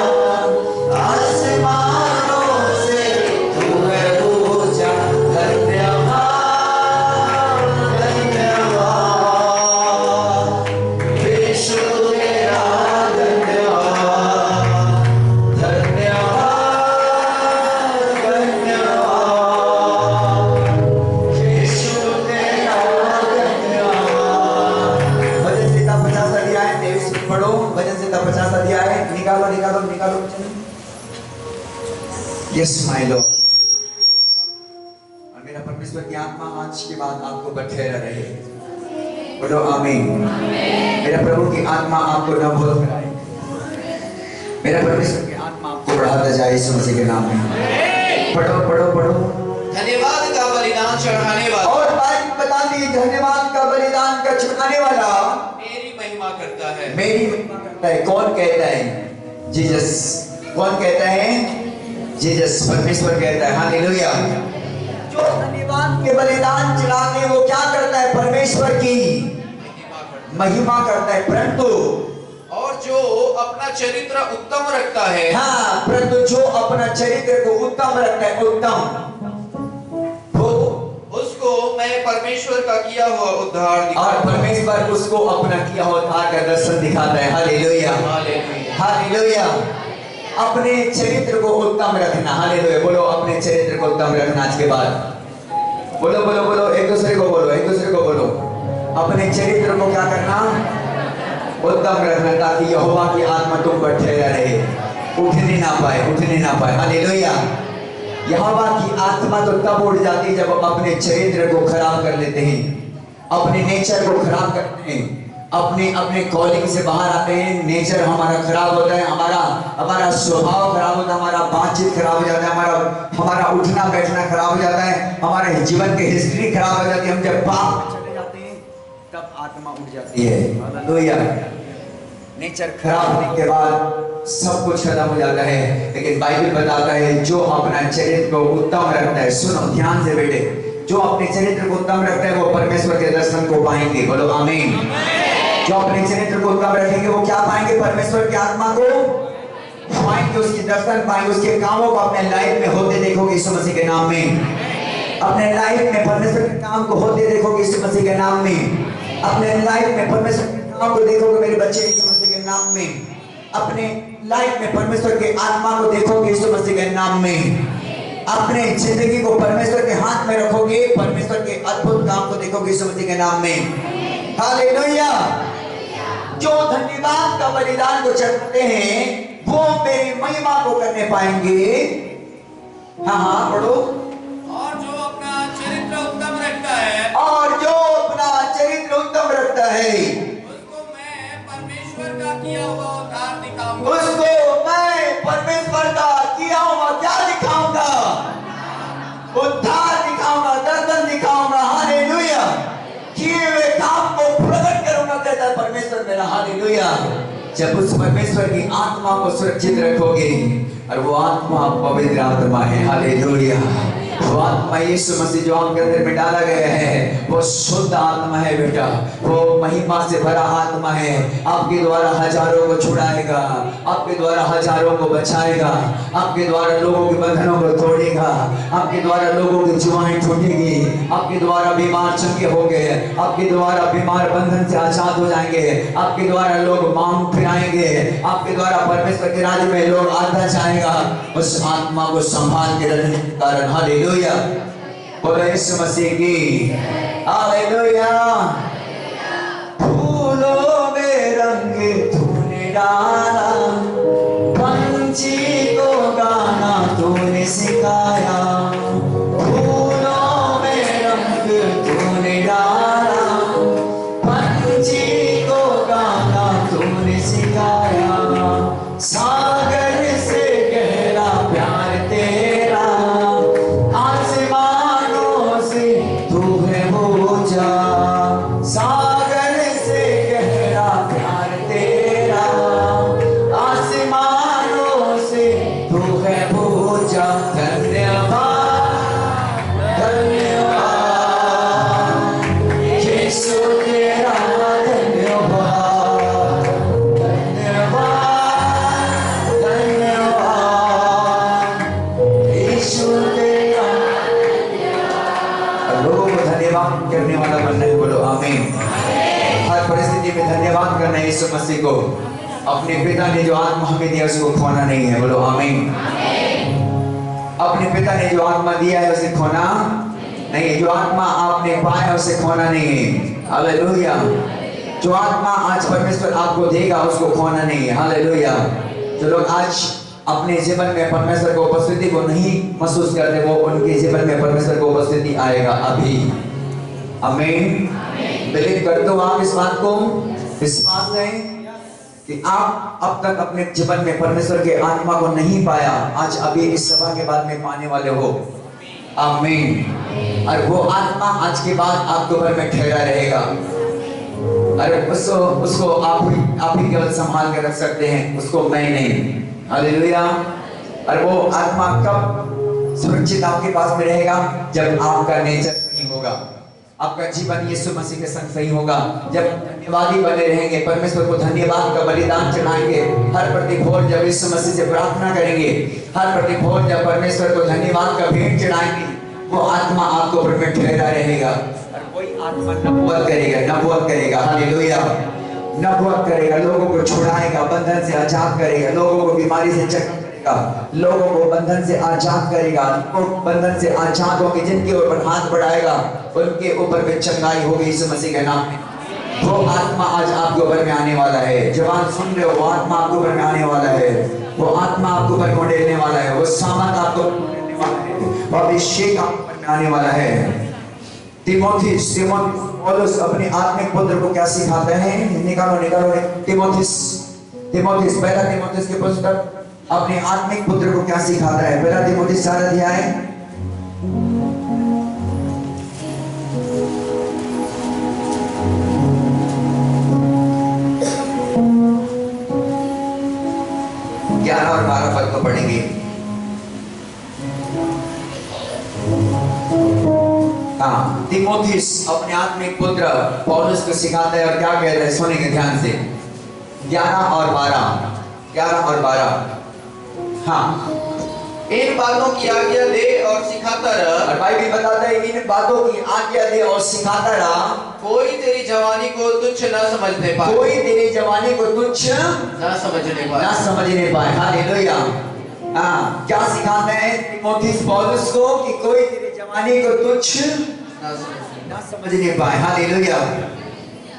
आसमानों से तू है ऊंचा। धन्यवाद धन्यवाद यीशु तेरा, धन्यवाद धन्यवाद धन्यवाद यीशु तेरा, धन्यवाद। भजन संहिता 50 अध्याय 23 में पढ़ो। भजन संहिता 50 अध्याय निकालो निकालो निकालो। यस माय लॉर्ड, और मेरा परमेश्वर की आत्मा आज के बाद आपको बठेरा रहे। बोलो आमीन। मेरा प्रभु की आत्मा आपको न भूल कराए, मेरा परमेश्वर की आत्मा आपको बढ़ाता जाए यीशु मसीह के नाम में। पढ़ो पढ़ो पढ़ो। धन्यवाद का बलिदान चढ़ाने वाला और बाइबल बताती है धन्यवाद का बलिदान का चढ़ाने वाला मेरी महिमा करता है। मेरी महिमा करता है। कौन कहता है? जीसस। कौन कहता है? जीसस, परमेश्वर कहता है। हालेलुया, जो धन्यवाद के बलिदान चढ़ाते हैं वो क्या करता है? परमेश्वर की महिमा करता है। परंतु और जो अपना चरित्र उत्तम रखता है, हाँ, परंतु जो अपना चरित्र को उत्तम रखता है, उत्तम, वो उसको मैं परमेश्वर का किया हुआ उद्धार और दिखाऊंगा। परमेश्वर उसको अपना किया हुआ उद्धार का दर्शन दिखाता है। Hallelujah hallelujah. हालेलुया, अपने चरित्र को उत्तम रखना। हालेलुया, बोलो अपने चरित्र को उत्तम रखना। आज के बाद बोलो बोलो बोलो, एक दूसरे को बोलो, एक दूसरे को बोलो, अपने चरित्र को क्या करना? उत्तम रखना, ताकि यहोवा की आत्मा तुम पर ठहरा रहे, उठने ना पाए, उठने ना पाए। हालेलुया, यहोवा की आत्मा तो तब उठ जाती है जब अपने चरित्र को खराब कर लेते हैं, अपने नेचर को खराब करते हैं, अपने कॉलिंग से बाहर आते हैं, नेचर हमारा खराब होता है, हमारा स्वभाव खराब होता है, हमारा बातचीत खराब हो जाता है, हमारा उठना बैठना खराब हो जाता है, हमारे जीवन की हिस्ट्री खराब हो जाती है। हम जब पाप में चले जाते हैं तब आत्मा उठ जाती है। हालेलुया, नेचर खराब होने के बाद सब कुछ खत्म हो जाता है, लेकिन बाइबल बताता है जो अपना चरित्र को उत्तम रखता है, सुनो ध्यान से बेटे, जो अपने चरित्र को उत्तम रखता है वो परमेश्वर के दर्शन को पाएंगे। बोलो आमीन। जो अपने चरित्र को उत्तम रखेंगे वो क्या पाएंगे? परमेश्वर की आत्मा को पाएंगे, उसकी दर्शन पाएंगे, उसके कामों को अपने लाइफ में होते देखोगे यीशु मसीह के नाम में। अपने लाइफ में परमेश्वर के काम को होते देखोगे यीशु मसीह के नाम में। अपने लाइफ में परमेश्वर के काम को देखोगे मेरे बच्चे यीशु मसीह के नाम में। अपने लाइफ में परमेश्वर के आत्मा को देखोगे यीशु मसीह के नाम में। अपने जिंदगी को परमेश्वर के हाथ में रखोगे, परमेश्वर के अद्भुत काम को देखोगे यीशु मसीह के नाम में। हालेलुया। जो धन्यवाद का बलिदान को चढ़ाते हैं वो मेरी महिमा को करने पाएंगे। हाँ हाँ पढ़ो। और जो अपना चरित्र उत्तम रखता है, और जो अपना चरित्र उत्तम रखता है उसको मैं परमेश्वर का किया हुआ उद्धार दिखाऊंगा। उसको मैं परमेश्वर का किया हुआ क्या दिखाऊंगा? उद्धार दिखाऊंगा, दर्शन दिखाऊंगा। हालेलुया। किए हुए काम को प्रकट करूंगा कहता है परमेश्वर मेरा। हालेलुया। जब उस परमेश्वर की आत्मा को सुरक्षित रखोगे, और वो आत्मा पवित्र आत्मा है। हालेलुया। वो आत्मा यीशु मसीह जो आपके अंदर में डाला गया है वो शुद्ध आत्मा है बेटा, वो महिमा से भरा आत्मा है। आपके द्वारा हजारों को छुड़ाएगा, आपके द्वारा हजारों को बचाएगा, आपके द्वारा लोगों के बंधनों को तोड़ेगा, आपके द्वारा लोगों की जुबानें टूटेगी, आपके द्वारा बीमार चंगे होंगे, आपके द्वारा बीमार बंधन से आजाद हो जाएंगे, आपके द्वारा लोग मांग फिराएंगे, आपके द्वारा परमेश्वर के राज्य में लोग आता जाएगा उस आत्मा को संभाल के रखने के कारण। हालेलुया। बोलो यीशु मसीह की हालेलुया। फूलों में रंग तूने डाला, पंछी को गाना तूने सिखाया। फूलों में रंग तूने डाला, पंछी को गाना तूने सिखाया। सागर से गहरा प्यार तेरा, आसमानों से तू है ऊंचा। सागर से गहरा प्यार तेरा, आसमानों से तू है ऊंचा। धन्यवाद धन्यवाद यीशु तेरा, धन्यवाद करने वाला बनना है। बोलो आमीन। हर परिस्थिति में धन्यवाद करना है यीशु मसीह को। अपने पिता ने जो आत्मा हमें दिया उसको खोना नहीं है। बोलो आमीन। अपने पिता ने जो आत्मा दिया है उसे खोना नहीं है। जो आत्मा आपने पाया उसे खोना नहीं है। हालेलुया। जो आत्मा आज परमेश्वर आपको देगा उसको खोना नहीं है। हालेलुया। जो लोग आज अपने जीवन में परमेश्वर की उपस्थिति को नहीं महसूस करते वो उनके जीवन में परमेश्वर की उपस्थिति आएगा अभी। आमीन। बिलीव करते हो आप इस बात को? विश्वास है कि आप अब तक अपने जीवन में परमेश्वर के आत्मा को नहीं पाया, आज अभी इस सभा के बाद में पाने वाले हो। आमीन। और वो आत्मा आज के बाद आपके ऊपर में ठहरा रहेगा। अरे उसको आप ही केवल संभाल के रख सकते हैं, उसको मैं नहीं। हालेलुया। और वो आत्मा कब सुरक्षित आपके पास में रहेगा? जब आपका नेचर सही होगा, आपका जीवन यीशु मसीह के संग सही होगा। जब धन्यवादी बने रहेंगे, परमेश्वर को धन्यवाद का बलिदान चढ़ाएंगे, हर प्रतिभोर जब यीशु मसीह से प्रार्थना करेंगे, हर प्रतिभोर जब परमेश्वर को धन्यवाद का भेंट चढ़ाएंगे, वो आत्मा आपको ऊपर में ठहरा रहेगा। और कोई आत्मा नबूवत करेगा। हालेलुया। नबूवत करेगा, लोगों को छुड़ाएगा, बंधन से आजाद करेगा, लोगों को बीमारी से चंगा करेगा, लोगों को बंधन से आजाद करेगा। लोग बंधन से आजाद होंगे, जिनके ऊपर हाथ बढ़ाएगा उनके ऊपर में चंगाई होगी यीशु मसीह के नाम में। वो आत्मा आज आपके ऊपर में आने वाला है। जवान सुन रहे हो, वो आत्मा आपके ऊपर में आने वाला है। वो आत्मा आपके ऊपर में उड़ने वाला है। वो सामर्थ आपको उड़ने वाला है। वो अभिषेक आपके ऊपर में आने वाला है। तीमोथियस पौलुस अपने आत्मिक पुत्र को क्या सिखाते हैं? निकालो तीमोथियस पहला तीमोथियस के पुस्तक अपने आत्मिक पुत्र को क्या सिखाता है? पहला तीमोथियस 4 अध्याय को पढ़ेंगे। हाँ, तीमुथियुस अपने आत्मिक पुत्र पौलुस को सिखाता है और क्या कहता है, सुनेंगे ध्यान से। 11 और 12। हाँ, इन बातों की आज्ञा दे और सिखाता रह। और बाइबल बताता है इन बातों की आज्ञा दे और सिखाता रहा। कोई तेरी जवानी को तुच्छ न समझने पाए। कोई तेरी जवानी को तुच्छ न समझने पाए। हालेलुया। हाँ, क्या सिखाता है तीमुथियुस पौलुस को कि कोई तेरी जवानी को तुच्छ न समझने पाए। हालेलुया।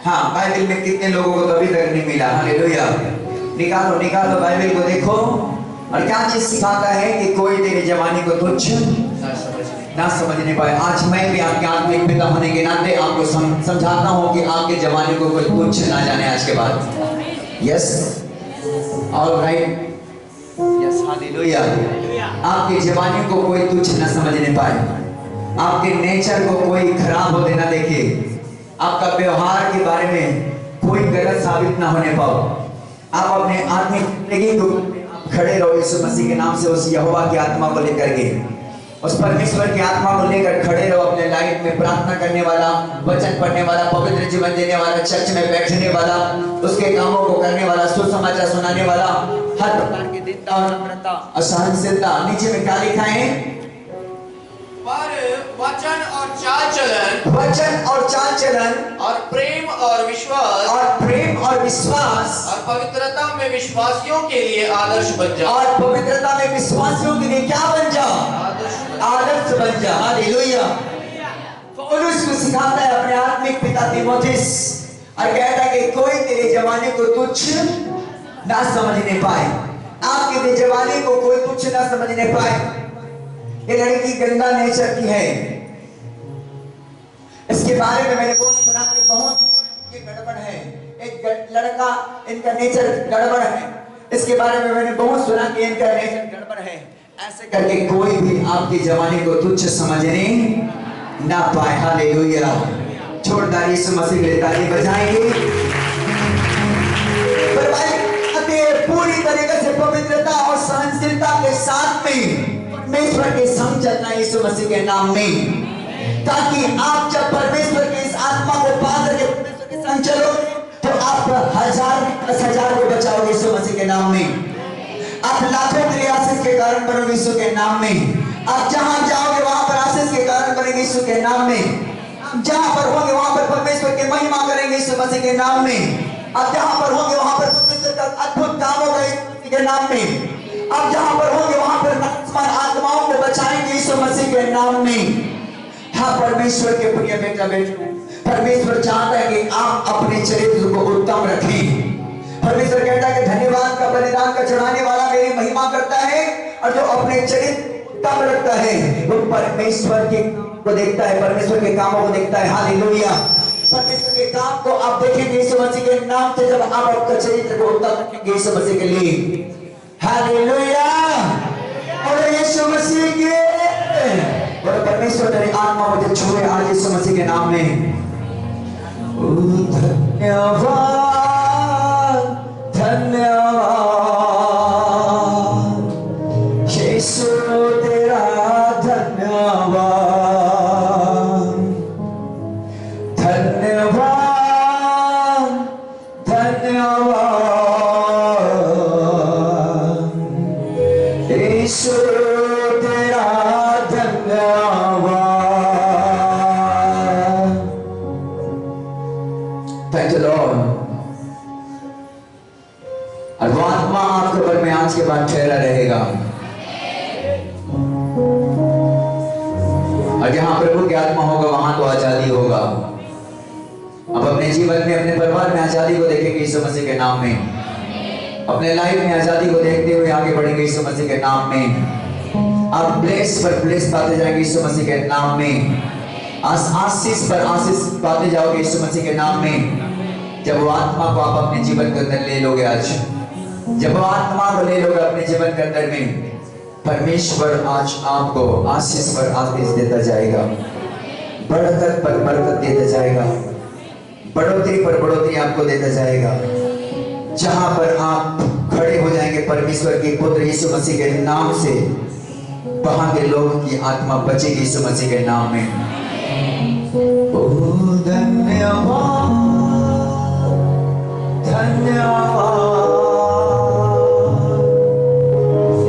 हाँ, बाइबल में कितने लोगों को अभी तक नहीं मिला। हालेलुया। निकालो बाइबल को देखो। और क्या चीज सिखाता है कि कोई तेरी जवानी को तुच्छ ना समझने पाए। आज मैं भी आपके आत्मिक पिता होने के नाते आपको समझाता हूँ कि आपके जवानी को कोई तुच्छ ना जाने आज के बाद। Yes, alright, yes, hallelujah. आपकी जवानी को कोई तुच्छ ना समझने पाए। आपके नेचर को कोई खराब होने ना देखे। आपका व्यवहार के बारे में कोई गलत साबित ना होने पाओ। आप अपने आत्मिक जिंदगी को खड़े रहो यीशु मसीह के नाम से। उस यहोवा की आत्मा को लेकर के, उस परमेश्वर की आत्मा को लेकर खड़े रहो अपने लाइफ में। प्रार्थना करने वाला, वचन पढ़ने वाला, पवित्र जीवन देने वाला, चर्च में बैठने वाला, उसके कामों को करने वाला, सुसमाचार सुनाने वाला, हर प्रकार की दीनता और नम्रता और सहनशीलता। नीचे में क्या लिखा है? पर वचन और चाल चलन और प्रेम और विश्वास और पवित्रता में विश्वासियों के लिए आदर्श बन जा। और पवित्रता में विश्वासियों के लिए क्या बन जा? आदर्श बन जा। हालेलुया। पौलुस को सिखाता है अपने आत्मिक पिता तीमुथियुस और कहता है कि कोई तेरे जवानी को तुच्छ ना समझने पाए। आपके जवानी को कोई तुच्छ ना समझने पाए। ये लड़की गंदा नेचर की है, इसके बारे में मैंने बहुत सुना कि बहुत ये गड़बड़ है। एक लड़का, इनका नेचर गड़बड़ है, इसके बारे में मैंने बहुत सुना कि इनका नेचर गड़बड़ है। ऐसे करके कोई भी आपकी जवानी को तुच्छ समझने ना पाए। हालेलुया। जोरदार यीशु मसीह के लिए ताली बजाएंगे। पर भाई पूरी तरीके से पवित्रता और सहनशीलता के साथ में परमेश्वर के संग चलना यीशु मसीह के नाम में, ताकि आप जब परमेश्वर के इस आत्मा को पा करके परमेश्वर के संग चलो तो आप 1000 को बचाओगे यीशु मसीह के नाम में। आप लाखों के लिए आशीष के कारण बनोगे यीशु के नाम में। आप जहां जाओगे वहां पर आशीष के कारण बनेंगे यीशु के नाम में। आप जहां पर होंगे वहां पर परमेश्वर की महिमा करेंगे यीशु मसीह के नाम में। आप जहां पर होंगे वहां पर परमेश्वर का अद्भुत काम होगा यीशु मसीह के नाम में। आप जहां पर होंगे वहां पर आत्माओं को बचाएंगे यीशु मसीह के नाम में। हाँ, परमेश्वर के प्रिय बेटा बेटियों, परमेश्वर चाहता है कि आप अपने चरित्र को उत्तम रखें। परमेश्वर कहता है कि धन्यवाद का बलिदान का चढ़ाने वाला मेरी महिमा करता है, और जो अपने चरित्र उत्तम रखता है वो परमेश्वर के को देखता है, परमेश्वर के कामों को देखता है। हालेलुया। परमेश्वर के काम को आप देखेंगे यीशु मसीह के नाम से जब आप अपने चरित्र को उत्तम रखेंगे यीशु मसीह के लिए। हालेलुया। और यीशु मसीह के और परमेश्वर तेरी आत्मा मुझे छुए आज यीशु मसीह के नाम में। धन्यवाद धन्यवाद यीशु तेरा धन्यवाद धन्यवाद धन्यवाद यीशु तेरा धन्यवाद। Thank you Lord. और वो आत्मा आपके ऊपर में आज के बाद ठहरा रहेगा। और जहां प्रभु की आत्मा होगा वहां तो आजादी होगा। अब अपने जीवन में, अपने परिवार में आजादी को देखेंगे यीशु मसीह के नाम में। अपने लाइफ में आजादी को देखते हुए आगे बढ़ेंगे यीशु मसीह के नाम में। आप ब्लेस पर ब्लेस पाते जाएंगे यीशु मसीह के नाम में। आशीष पर आशीष पाते जाओगे यीशु मसीह के नाम में। जब वो आत्मा को आप अपने जीवन के अंदर ले लोगे, आज जब वो आत्मा को ले लोगे अपने जीवन के अंदर में, परमेश्वर आज आपको आशीष पर आशीष देता जाएगा, बरकत पर बरकत देता जाएगा, बढ़ोतरी पर बढ़ोतरी आपको देता जाएगा। जहां पर आप खड़े हो जाएंगे परमेश्वर के पुत्र यीशु मसीह के नाम से, वहां के लोगों की आत्मा बचेगी यीशु मसीह के नाम में। ओ धन्यवाद धन्यवाद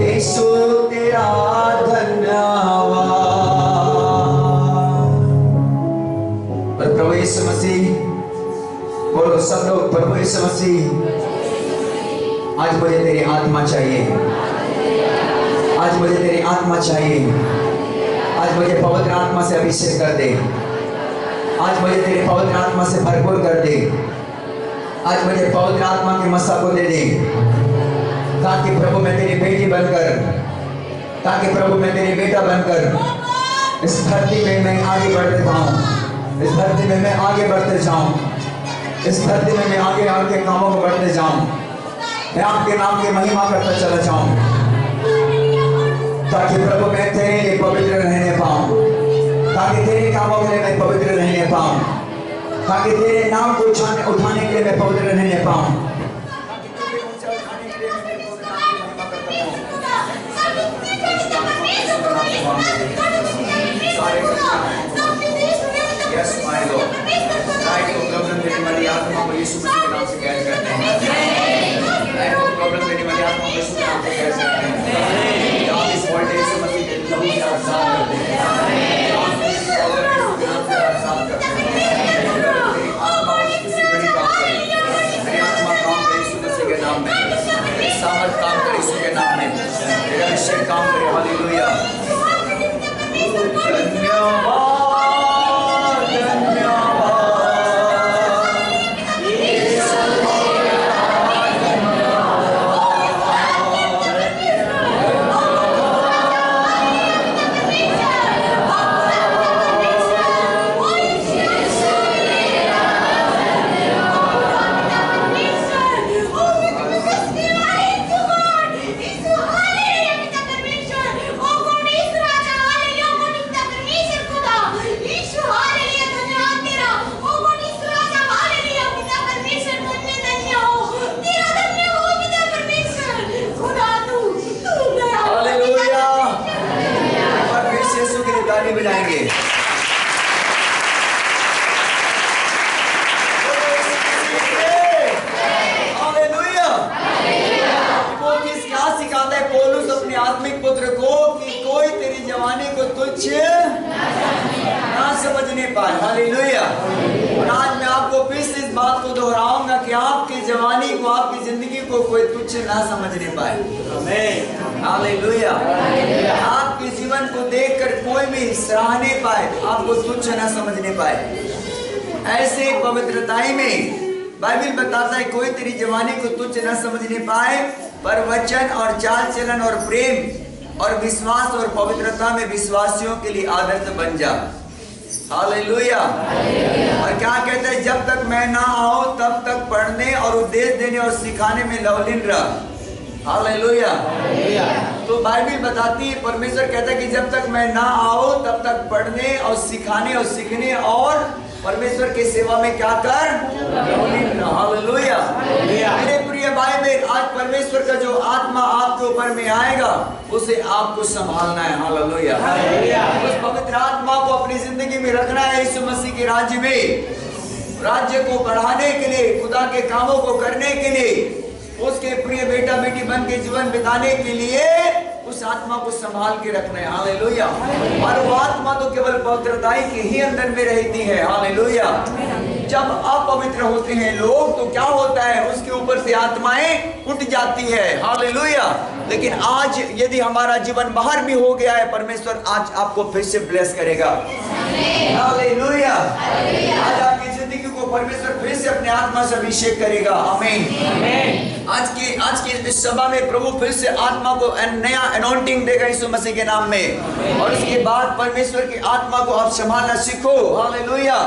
यीशु तेरा धन्यवाद। प्रभु यीशु मसीह, बोलो सब लोग, प्रभु यीशु मसीह, आज मुझे तेरी आत्मा चाहिए, आज मुझे तेरी आत्मा चाहिए, आज मुझे पवित्र आत्मा से अभिषेक कर दे, आज मुझे तेरी पवित्र आत्मा से भरपूर कर दे, आज मुझे पवित्र आत्मा की मसा को दे दे, ताकि प्रभु मैं तेरी बेटी बनकर, ताकि प्रभु मैं तेरी बेटा बनकर इस धरती में मैं आगे बढ़ते जाऊं, इस धरती में मैं आगे बढ़ते जाऊं, इस धरती में मैं आगे आगे कामों को बढ़ते जाऊं, मैं आपके नाम की महिमा करता चला जाऊं, ताकि प्रभु मैं तेरे लिए पवित्र रहने पाऊं, ताकि तेरे कामों के लिए मैं पवित्र रहने पाऊं, ताकि तेरे नाम को उठाने के लिए मैं पवित्र रहने पाऊं, Yes, my Lord. प्रॉब्लम देने वाली आत्मा को यीशु मसीह के नाम से कैद करते हैं। प्रॉब्लम देने वाली आत्मा को यीशु के नाम से कैद करते हैं। आप इस वोल्टेज यीशु मसीह के लहू से आजाद करते हैं। आप इस प्रॉब्लम यीशु के नाम से आजाद करते हैं। मेरी आत्मा किसी बड़ी काम करे, मेरी आत्मा काम करे यीशु मसीह के नाम में, मेरी सामर्थ काम करे यीशु के नाम में, मेरा अभिषेक काम करे। हालेलुया। धन्यवाद बजाएंगे। क्या सिखाता है पौलुस अपने आत्मिक पुत्र को कि कोई तेरी जवानी को तुच्छ ना समझने पाए। हालेलुया। और आज मैं आपको फिर से इस बात को दोहराऊंगा कि आपकी जवानी को, आपकी जिंदगी को कोई तुच्छ ना समझने पाए। हालेलुया। आपके जीवन को देखकर कोई भी सराहने पाए, आपको तुच्छ ना समझने पाए। ऐसे पवित्रताई में बाइबल बताता है कोई तेरी जवानी को तुच्छ ना समझने पाए, पर वचन और चाल चलन और प्रेम और विश्वास और पवित्रता में विश्वासियों के लिए आदर्श बन जा। हालेलुया। और क्या कहते हैं, जब तक मैं ना आऊं तब तक पढ़ने और उपदेश देने और सिखाने में लवलीन रह। हालेलुया। तो बाइबल बताती है, परमेश्वर कहता है कि जब तक मैं ना आऊं तब तक पढ़ने और सिखाने और सीखने और परमेश्वर की सेवा में क्या कर। हालेलुया। मेरे प्रिय भाई बहन, आज परमेश्वर का जो आत्मा आपके ऊपर में आएगा उसे आपको संभालना है। हालेलुया। उस पवित्र आत्मा को अपनी जिंदगी में रखना है। यीशु मसीह के राज्य में, राज्य को बढ़ाने के लिए, खुदा के कामों को करने के लिए, उसके प्रिय बेटा बेटी बन के जीवन बिताने के लिए उस आत्मा को संभाल के रखना है। हालेलुया। और वो आत्मा तो केवल पवित्रताई के ही अंदर में रहती है। हालेलुया। जब अपवित्र होते हैं लोग तो क्या होता है, उसके ऊपर से आत्माएं उठ जाती है। हालेलुया। लेकिन आज यदि हमारा जीवन बाहर भी हो गया है, परमेश्वर आज आपको फिर से ब्लेस करेगा। हालेलुया। आज आपकी जिंदगी को परमेश्वर फिर से अपने आत्मा से अभिषेक करेगा। आमीन। आज की इस सभा में प्रभु फिर से आत्मा को नया अनॉइंटिंग देगा यीशु मसीह के नाम में। और उसके बाद परमेश्वर की आत्मा को आप संभालना सीखो। हालेलुया।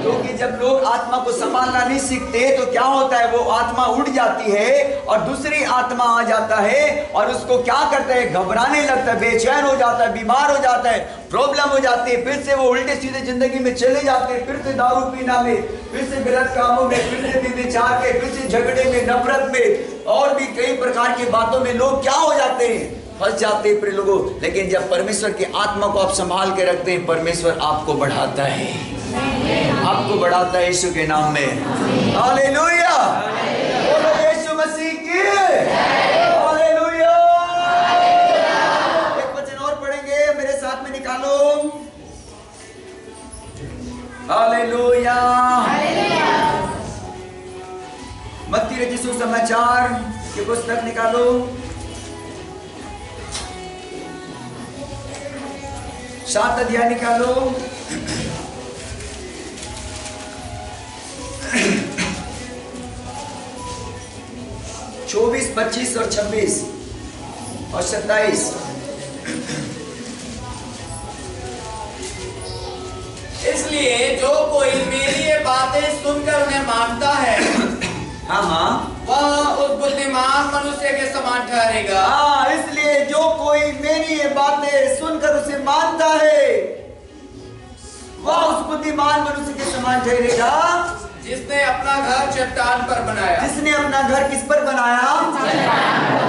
क्योंकि जब लोग आत्मा को संभालना नहीं सीखते तो क्या होता है, वो आत्मा उड़ जाती है और दूसरी आत्मा आ जाता है और उसको क्या करता है, घबराने लगता है, बेचैन हो जाता है, बीमार हो जाता है, प्रॉब्लम हो जाती है, फिर से वो उल्टे सीधे जिंदगी में चले जाते हैं, फिर से दारू पीना में, फिर से गलत कामों में, फिर से व्यभिचार में, फिर से झगड़े में, नफरत में और भी कई प्रकार की बातों में लोग क्या हो जाते हैं, फंस जाते हैं प्रिय लोगों। लेकिन जब परमेश्वर की आत्मा को आप संभाल के रखते हैं, परमेश्वर आपको बढ़ाता है, आपको बढ़ाता है यीशु के नाम में। हालेलुया, बोलो यीशु मसीह की हालेलुया। एक वचन और पढ़ेंगे, मेरे साथ में निकालो। हालेलुया, मत्ती रचित सुसमाचार की पुस्तक निकालो, 7 अध्याय निकालो। 24, 25 और 26 और 27। इसलिए जो कोई मेरी ये बातें सुनकर उन्हें मानता है, हाँ, वह उस बुद्धिमान मनुष्य के समान ठहरेगा। इसलिए जो कोई मेरी ये बातें सुनकर उसे मानता है, वह उस बुद्धिमान मनुष्य के समान ठहरेगा जिसने अपना घर चट्टान पर बनाया। जिसने अपना घर किस पर बनाया?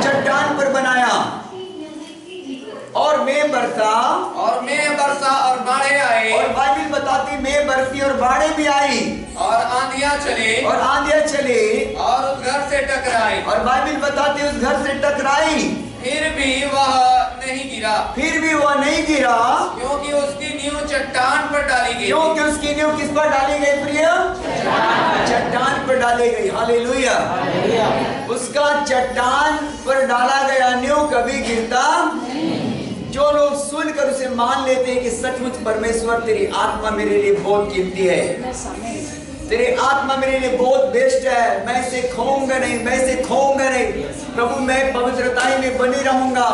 चट्टान पर बनाया। और मैं बरसा और बाढ़े आए, और बाइबल बताती मैं बरसी और बाढ़े भी आई, और आंधियां चले और और उस घर से टकराई, और बाइबल बताती उस घर से टकराई, फिर भी वह नहीं गिरा, क्योंकि उसकी नींव चट्टान पर डाली गई। क्योंकि उसकी नींव किस पर डाली गई प्रिय? चट्टान पर डाली गई। हालेलुया, उसका चट्टान पर डाला गया नींव कभी गिरता। जो लोग सुनकर उसे मान लेते हैं कि सचमुच परमेश्वर तेरी आत्मा मेरे लिए बहुत कीमती है, तेरी आत्मा मेरे लिए बहुत बेस्ट है, मैं इसे खोऊंगा नहीं, प्रभु मैं पवित्रताई में बने रहूंगा,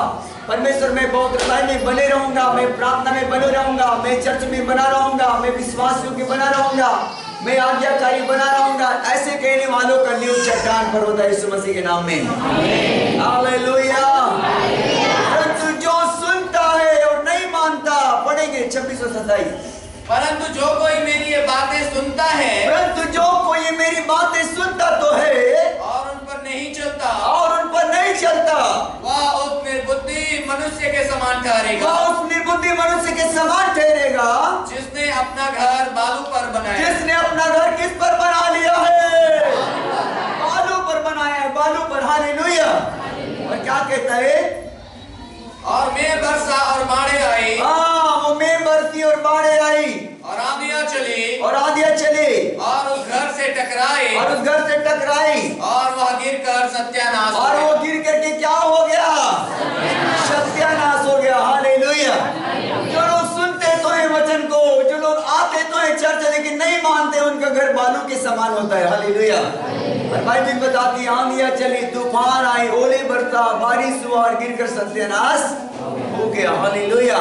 परमेश्वर मैं पवित्रताई में बने रहूंगा, मैं प्रार्थना में बने रहूंगा, मैं चर्च में बना रहूंगा, मैं विश्वासियों के बना रहूंगा, मैं आज्ञाकारी बना रहूंगा, ऐसे कहने वालों का नींव चट्टान पर होता है यीशु मसीह के नाम में। हालेलुया। परंतु जो सुनता है और नहीं मानता, पढ़ेंगे 26 और 27। परंतु जो कोई मेरी ये बातें सुनता है, तो है और उन पर नहीं चलता, वह उस निर्बुद्धि मनुष्य के समान ठहरेगा, जिसने अपना घर बालू पर बनाया। जिसने अपना घर किस पर बना लिया है? बालू पर बनाया है, बालू पर। हालेलुया। और क्या कहता है? और मैं बरसा और बाढ़े आई, वो मैं बरसी और बाढ़े आई, और आंधियां चली, और उस घर से टकराई, और वह गिरकर सत्यानाश और वो गिर करके क्या हो गया? सत्यानाश हो गया। हालेलुया। जो लोग सुनते तो है वचन को, जो लोग आते तो है चर्च लेकिन नहीं मानते, उनका घर बालू के समान होता है। हालेलुया। और बाइबल बताती आंधियां चली, तूफान आई, ओले बरसा, बारिश हुआ और गिरकर सत्यानाश हो गया। हालेलुया।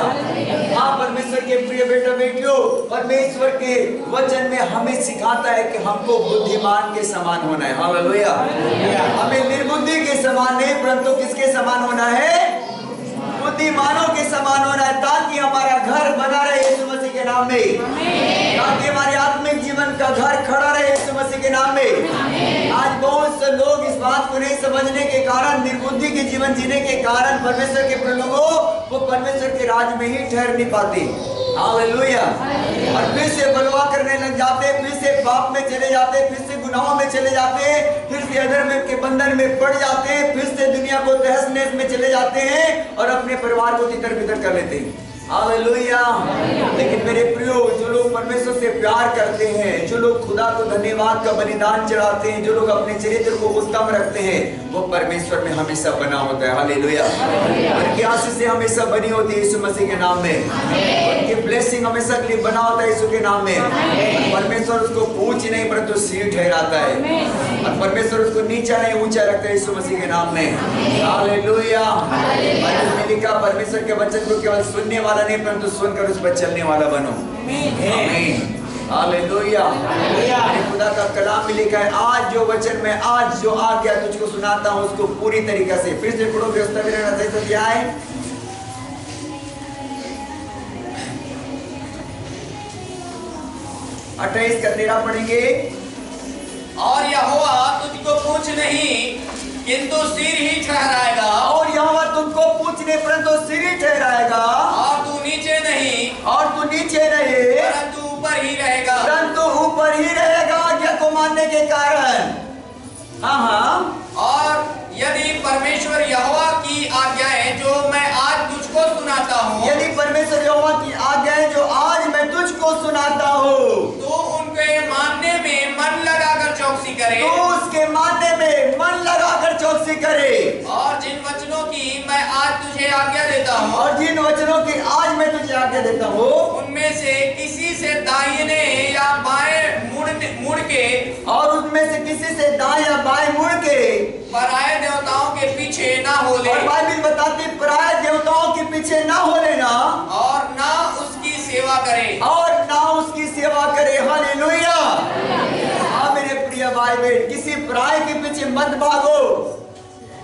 परमेश्वर के प्रिय बेटा बेटियों, परमेश्वर के वचन में हमें सिखाता है कि हमको बुद्धिमान के समान होना है। हालेलुया। हमें निर्बुद्धि के समान नहीं, परंतु किसके समान होना है? बुद्धिमानों के समान होना है, ताकि हमारा घर बना रहे यीशु मसीह के नाम में, ताकि हमारे आत्मिक जीवन का घर खड़ा रहे यीशु मसीह के नाम में। आज बहुत से लोग इस बात को नहीं समझने के कारण, निर्बुद्धि के जीवन जीने के कारण, परमेश्वर के लोगों वो परमेश्वर के राज में ही ठहर नहीं पाते। हालेलुया। और फिर से बलवा करने लग जाते, फिर से पाप में चले जाते, फिर से गुनाहों में चले जाते, फिर से अधर्म के बंधन में पड़ जाते हैं, फिर से दुनिया को तहस नहस में चले जाते हैं और अपने परिवार को तितर बितर कर लेते हैं। हालेलुया। लेकिन मेरे प्रियो, जो लोग परमेश्वर से प्यार करते हैं, जो लोग खुदा को धन्यवाद का बलिदान चढ़ाते हैं, जो लोग अपने चरित्र को उत्तम रखते हैं, वो परमेश्वर में हमेशा बना होता है। हालेलुया। उनकी आशीष से हमेशा बनी होती है यीशु मसीह के नाम में, उनकी ब्लेसिंग हमेशा के लिए बना होता है यीशु के नाम में। परमेश्वर उसको ऊंच नहीं परंतु सीढ़ी ठहराता है, और परमेश्वर उसको नीचा नहीं ऊंचा रखता है यीशु मसीह के नाम में। हालेलुया। बाइबल में लिखा, परमेश्वर के वचन को केवल सुनने वाला नहीं परंतु सुनकर उस पर चलने वाला बनो। आमीन। हालेलुया। खुदा का कलाम में लिखा है, आज जो वचन में आज जो आज्ञा तुझको सुनाता हूँ उसको पूरी तरीके से, फिर से पढ़ो, व्यवस्था में रहना सही तो क्या है? 28 का 13 पढ़ेंगे। और यहोवा तुझको पूछ नहीं किंतु सिर ही ठहराएगा, और यहोवा तुमको पूछने परंतु सिर ही ठहराएगा, और तू नीचे नहीं परंतु ऊपर ही रहेगा। ऊपर ही रहेगा आज्ञा को मानने के कारण। हाँ, और यदि परमेश्वर यहोवा की आज्ञाएं जो मैं आज तुझको सुनाता हूँ, यदि परमेश्वर यहोवा की आज्ञाएं जो आज मैं तुझको सुनाता हूँ, तो उनके मानने में मन लगाकर चौकसी करे, तो उसके मानने में मन लगाकर चौकसी करे। और जिन वचनों की मैं आज तुझे आज्ञा देता हूँ, और जिन वचनों की आज मैं तुझे आज्ञा देता हूँ, उनमें से किसी से दाहिने या बाएं मुड़ के, और उनमें से किसी से दाएं या बाएं मुड़ के पराये देवताओं के पीछे ना हो ले, और बाइबल बताती पराये देवताओं के पीछे ना हो लेना, और ना उसकी सेवा करे, और ना उसकी सेवा करे। हालेलुया। हाँ मेरे प्रिय भाई बहन, किसी पराये के पीछे मत भागो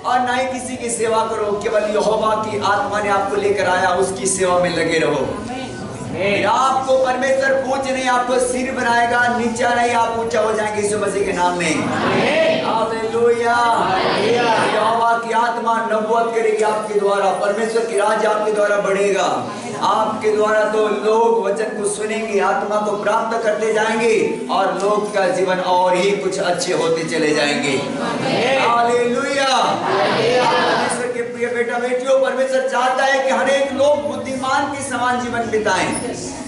और ना ही किसी की सेवा करो। केवल यहोवा की आत्मा ने आपको लेकर आया, उसकी सेवा में लगे रहो। आपको परमेश्वर पूछ नहीं, आपको सिर बनाएगा, नीचा नहीं, आप ऊंचा हो जाएंगे यीशु मसीह के नाम में। हालेलुया। यहोवा की आत्मा नबूवत करेगी आपके द्वारा, परमेश्वर की राज आपके द्वारा बढ़ेगा। आपके द्वारा तो लोग वचन को सुनेंगे, आत्मा को प्राप्त करते जाएंगे, और लोग का जीवन और ही कुछ अच्छे होते चले जाएंगे। हालेलुया। परमेश्वर के प्रिय बेटा बेटियों, परमेश्वर चाहता है कि हर एक लोग बुद्धिमान के समान जीवन बिताएं,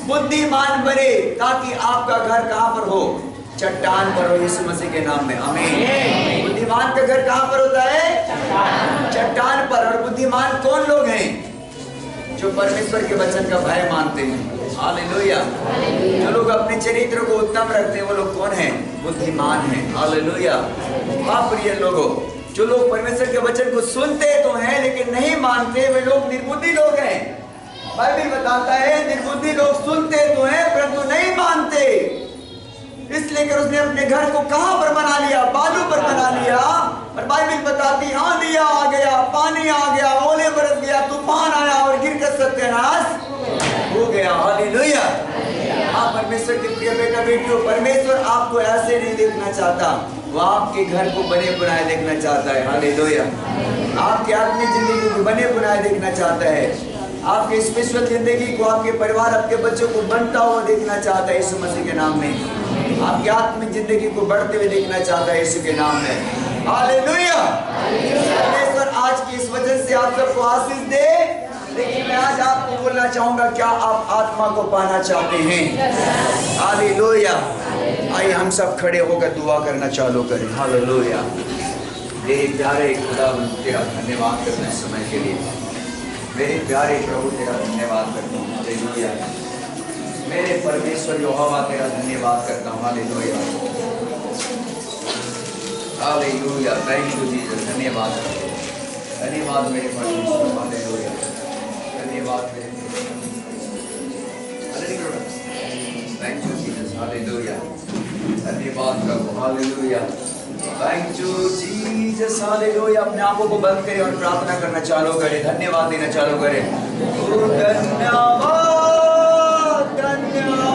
बुद्धिमान बने, ताकि आपका घर कहां पर हो? चट्टान पर हो, यीशु मसीह के नाम में। आमीन। बुद्धिमान का घर कहां पर होता है? चट्टान पर। और बुद्धिमान कौन लोग हैं? जो परमेश्वर के वचन का भय मानते हैं। हालेलुया। जो लोग अपने चरित्र को उत्तम रखते हैं, वो लोग कौन हैं? बुद्धिमान हैं। हालेलुया। हाँ प्रिय लोगों, जो लोग परमेश्वर के वचन को सुनते तो हैं लेकिन नहीं मानते, वे लोग निर्बुद्धि लोग हैं। बाइबल बताता है निर्बुद्धि लोग सुनते तो हैं परंतु नहीं मानते। इसलिए कर उसने अपने घर को कहां पर बना लिया? बालू पर बना लिया। और बाइबल बताती आंधी आ गया, पानी आ गया, ओले बरस गया, तूफान आया और गिरकर सत्यानाश हो गया। हालेलुया। हाँ परमेश्वर के प्रिय बेटा बेटियों, परमेश्वर आपको ऐसे नहीं देखना चाहता, वो आपके घर को बने बनाए देखना चाहता है। हालेलुया। आपके आत्मिक जिंदगी को बने बनाए देखना चाहता है, आपके स्पिरिचुअल जिंदगी को, आपके परिवार, आपके बच्चों को बनता हुआ देखना चाहता है यीशु मसीह के नाम में। आपकी आत्मिक जिंदगी को बढ़ते हुए देखना चाहता है यीशु के नाम में। हालेलुया। परमेश्वर आज की इस वचन से आप सबको आशीष दे। लेकिन मैं आज आपको बोलना चाहूंगा, क्या आप आत्मा को पाना चाहते हैं? हालेलुया। आइए हम सब खड़े होकर दुआ करना चालू करें। हालेलुया। मेरे प्यारे खुदा, तेरा धन्यवाद करते हैं समय के लिए। मेरे प्यारे प्रभु, तेरा धन्यवाद करता हूँ। हालेलुया। मेरे परमेश्वर यहोवा, तेरा धन्यवाद करता हूँ। Hallelujah. Hallelujah. Thank you Jesus. धन्यवाद, धन्यवाद मेरे परमेश्वर। हालेलुया। धन्यवाद मेरे, थैंक यू जीसस। हालेलुया। धन्यवाद प्रभु। Hallelujah. Thank you Jesus. Hallelujah. अपने आंखों को बंद करें और प्रार्थना करना चालू करें, धन्यवाद देना चालू करें। धन्यवाद, धन्यवाद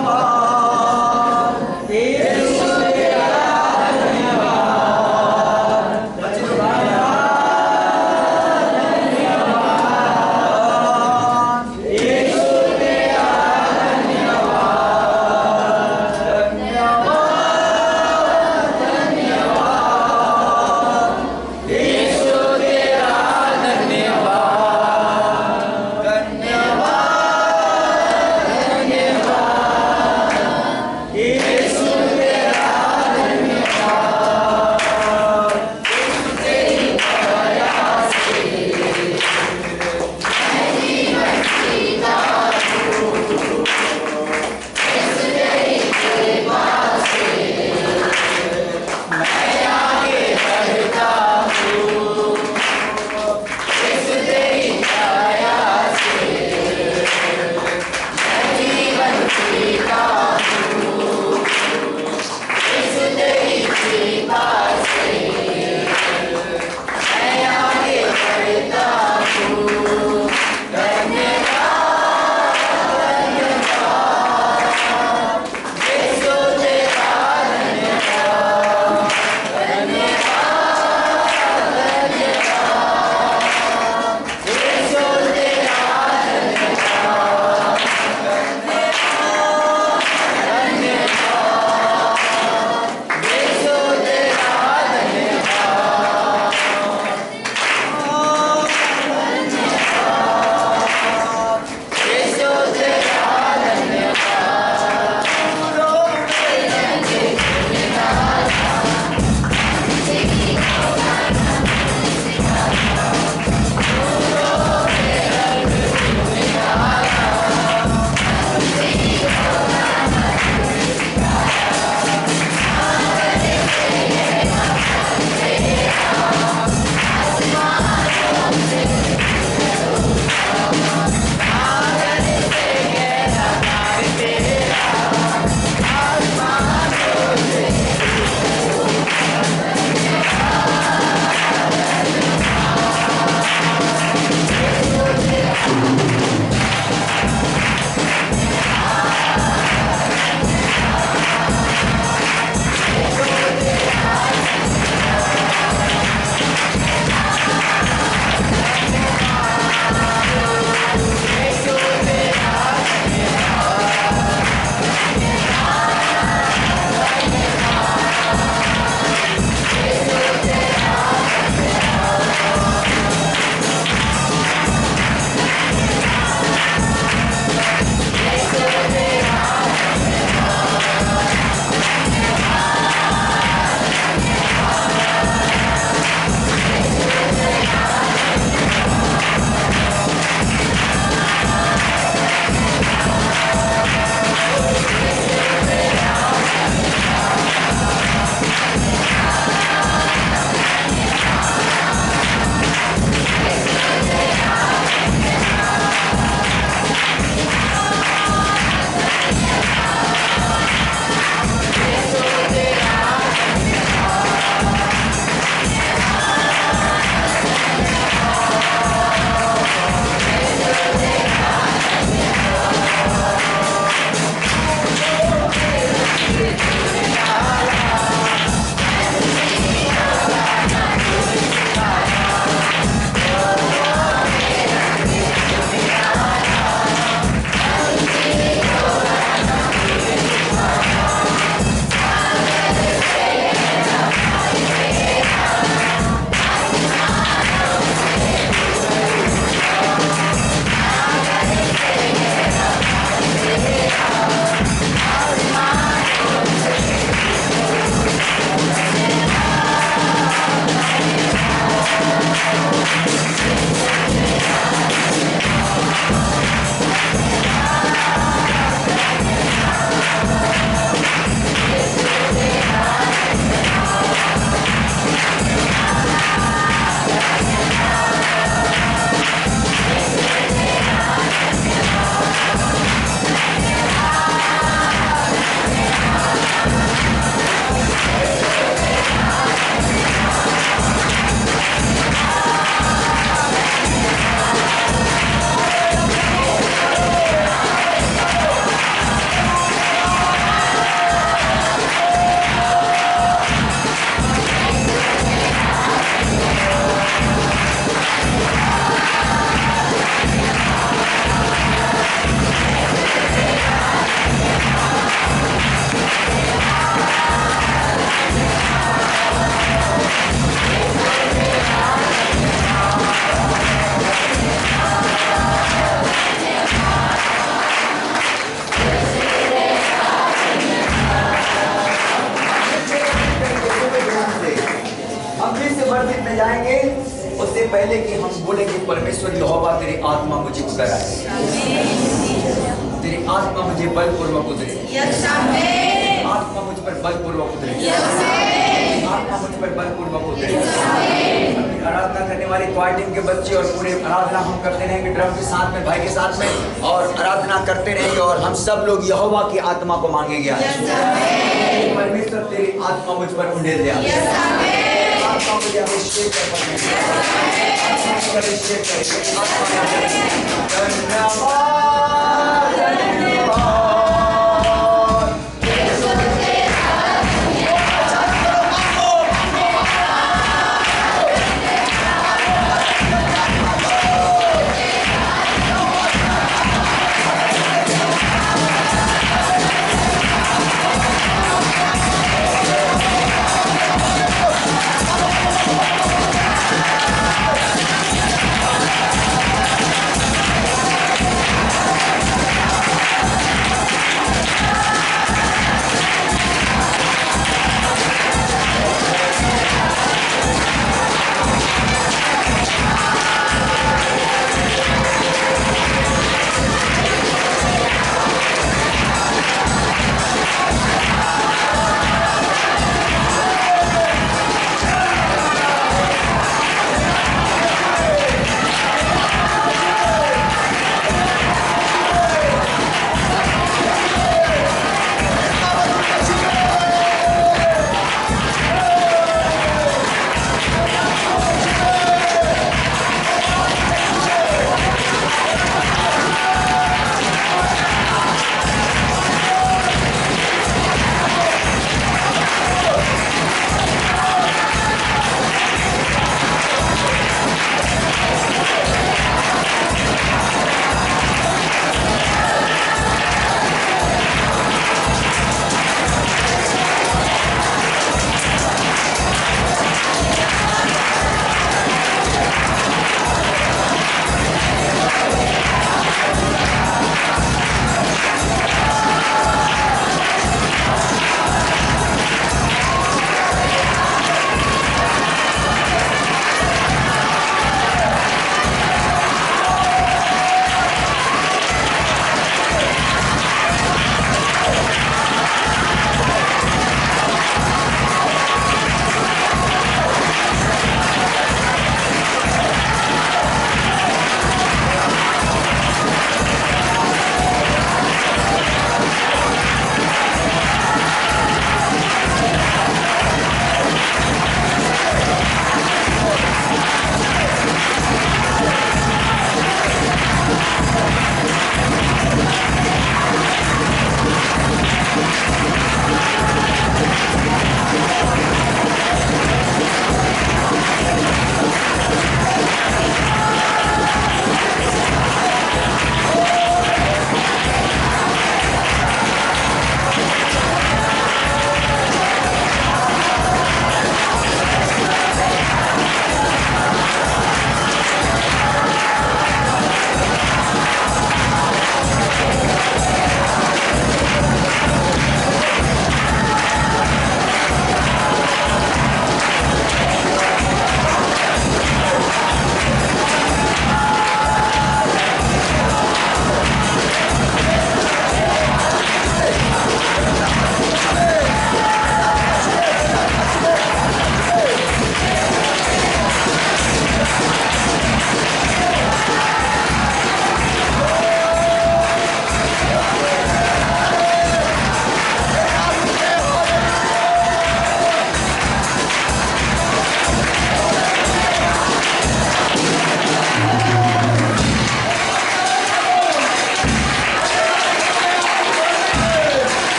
जाएंगे उससे पहले कि हम बोलेंगे परमेश्वर यहोवा तेरी आत्मा मुझे उतर आए, तेरी आत्मा मुझे बलपूर्वक उतरे, आत्मा मुझ पर बलपूर्वक उतरे, आत्मा मुझ पर बलपूर्वक उतरे। आराधना करने वाले क्वायर टीम के बच्चे और पूरे आराधना हम करते रहेंगे ड्रम के साथ में, भाई के साथ में, और आराधना करते रहेंगे और हम सब लोग यहोवा की आत्मा को मांगेंगे। परमेश्वर तेरी आत्मा मुझ पर उंडेल दे, आत्मा मुझे अभिषेक कर, आत्मा मुझे अभिषेक कर। धन्यवाद धन्यवाद।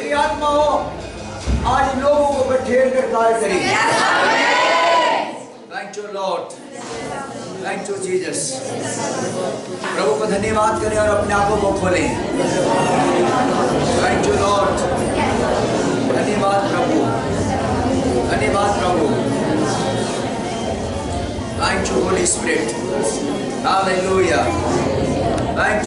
की आत्मा हो आज इन लोगों को बैठेर कर कार्य करेगी। Thank you lord, thank you Jesus. प्रभु को धन्यवाद करें और अपने आंखों को खोलें। थैंक यू लॉर्ड, धन्यवाद प्रभु, धन्यवाद प्रभु। Thank you holy spirit, hallelujah. Thank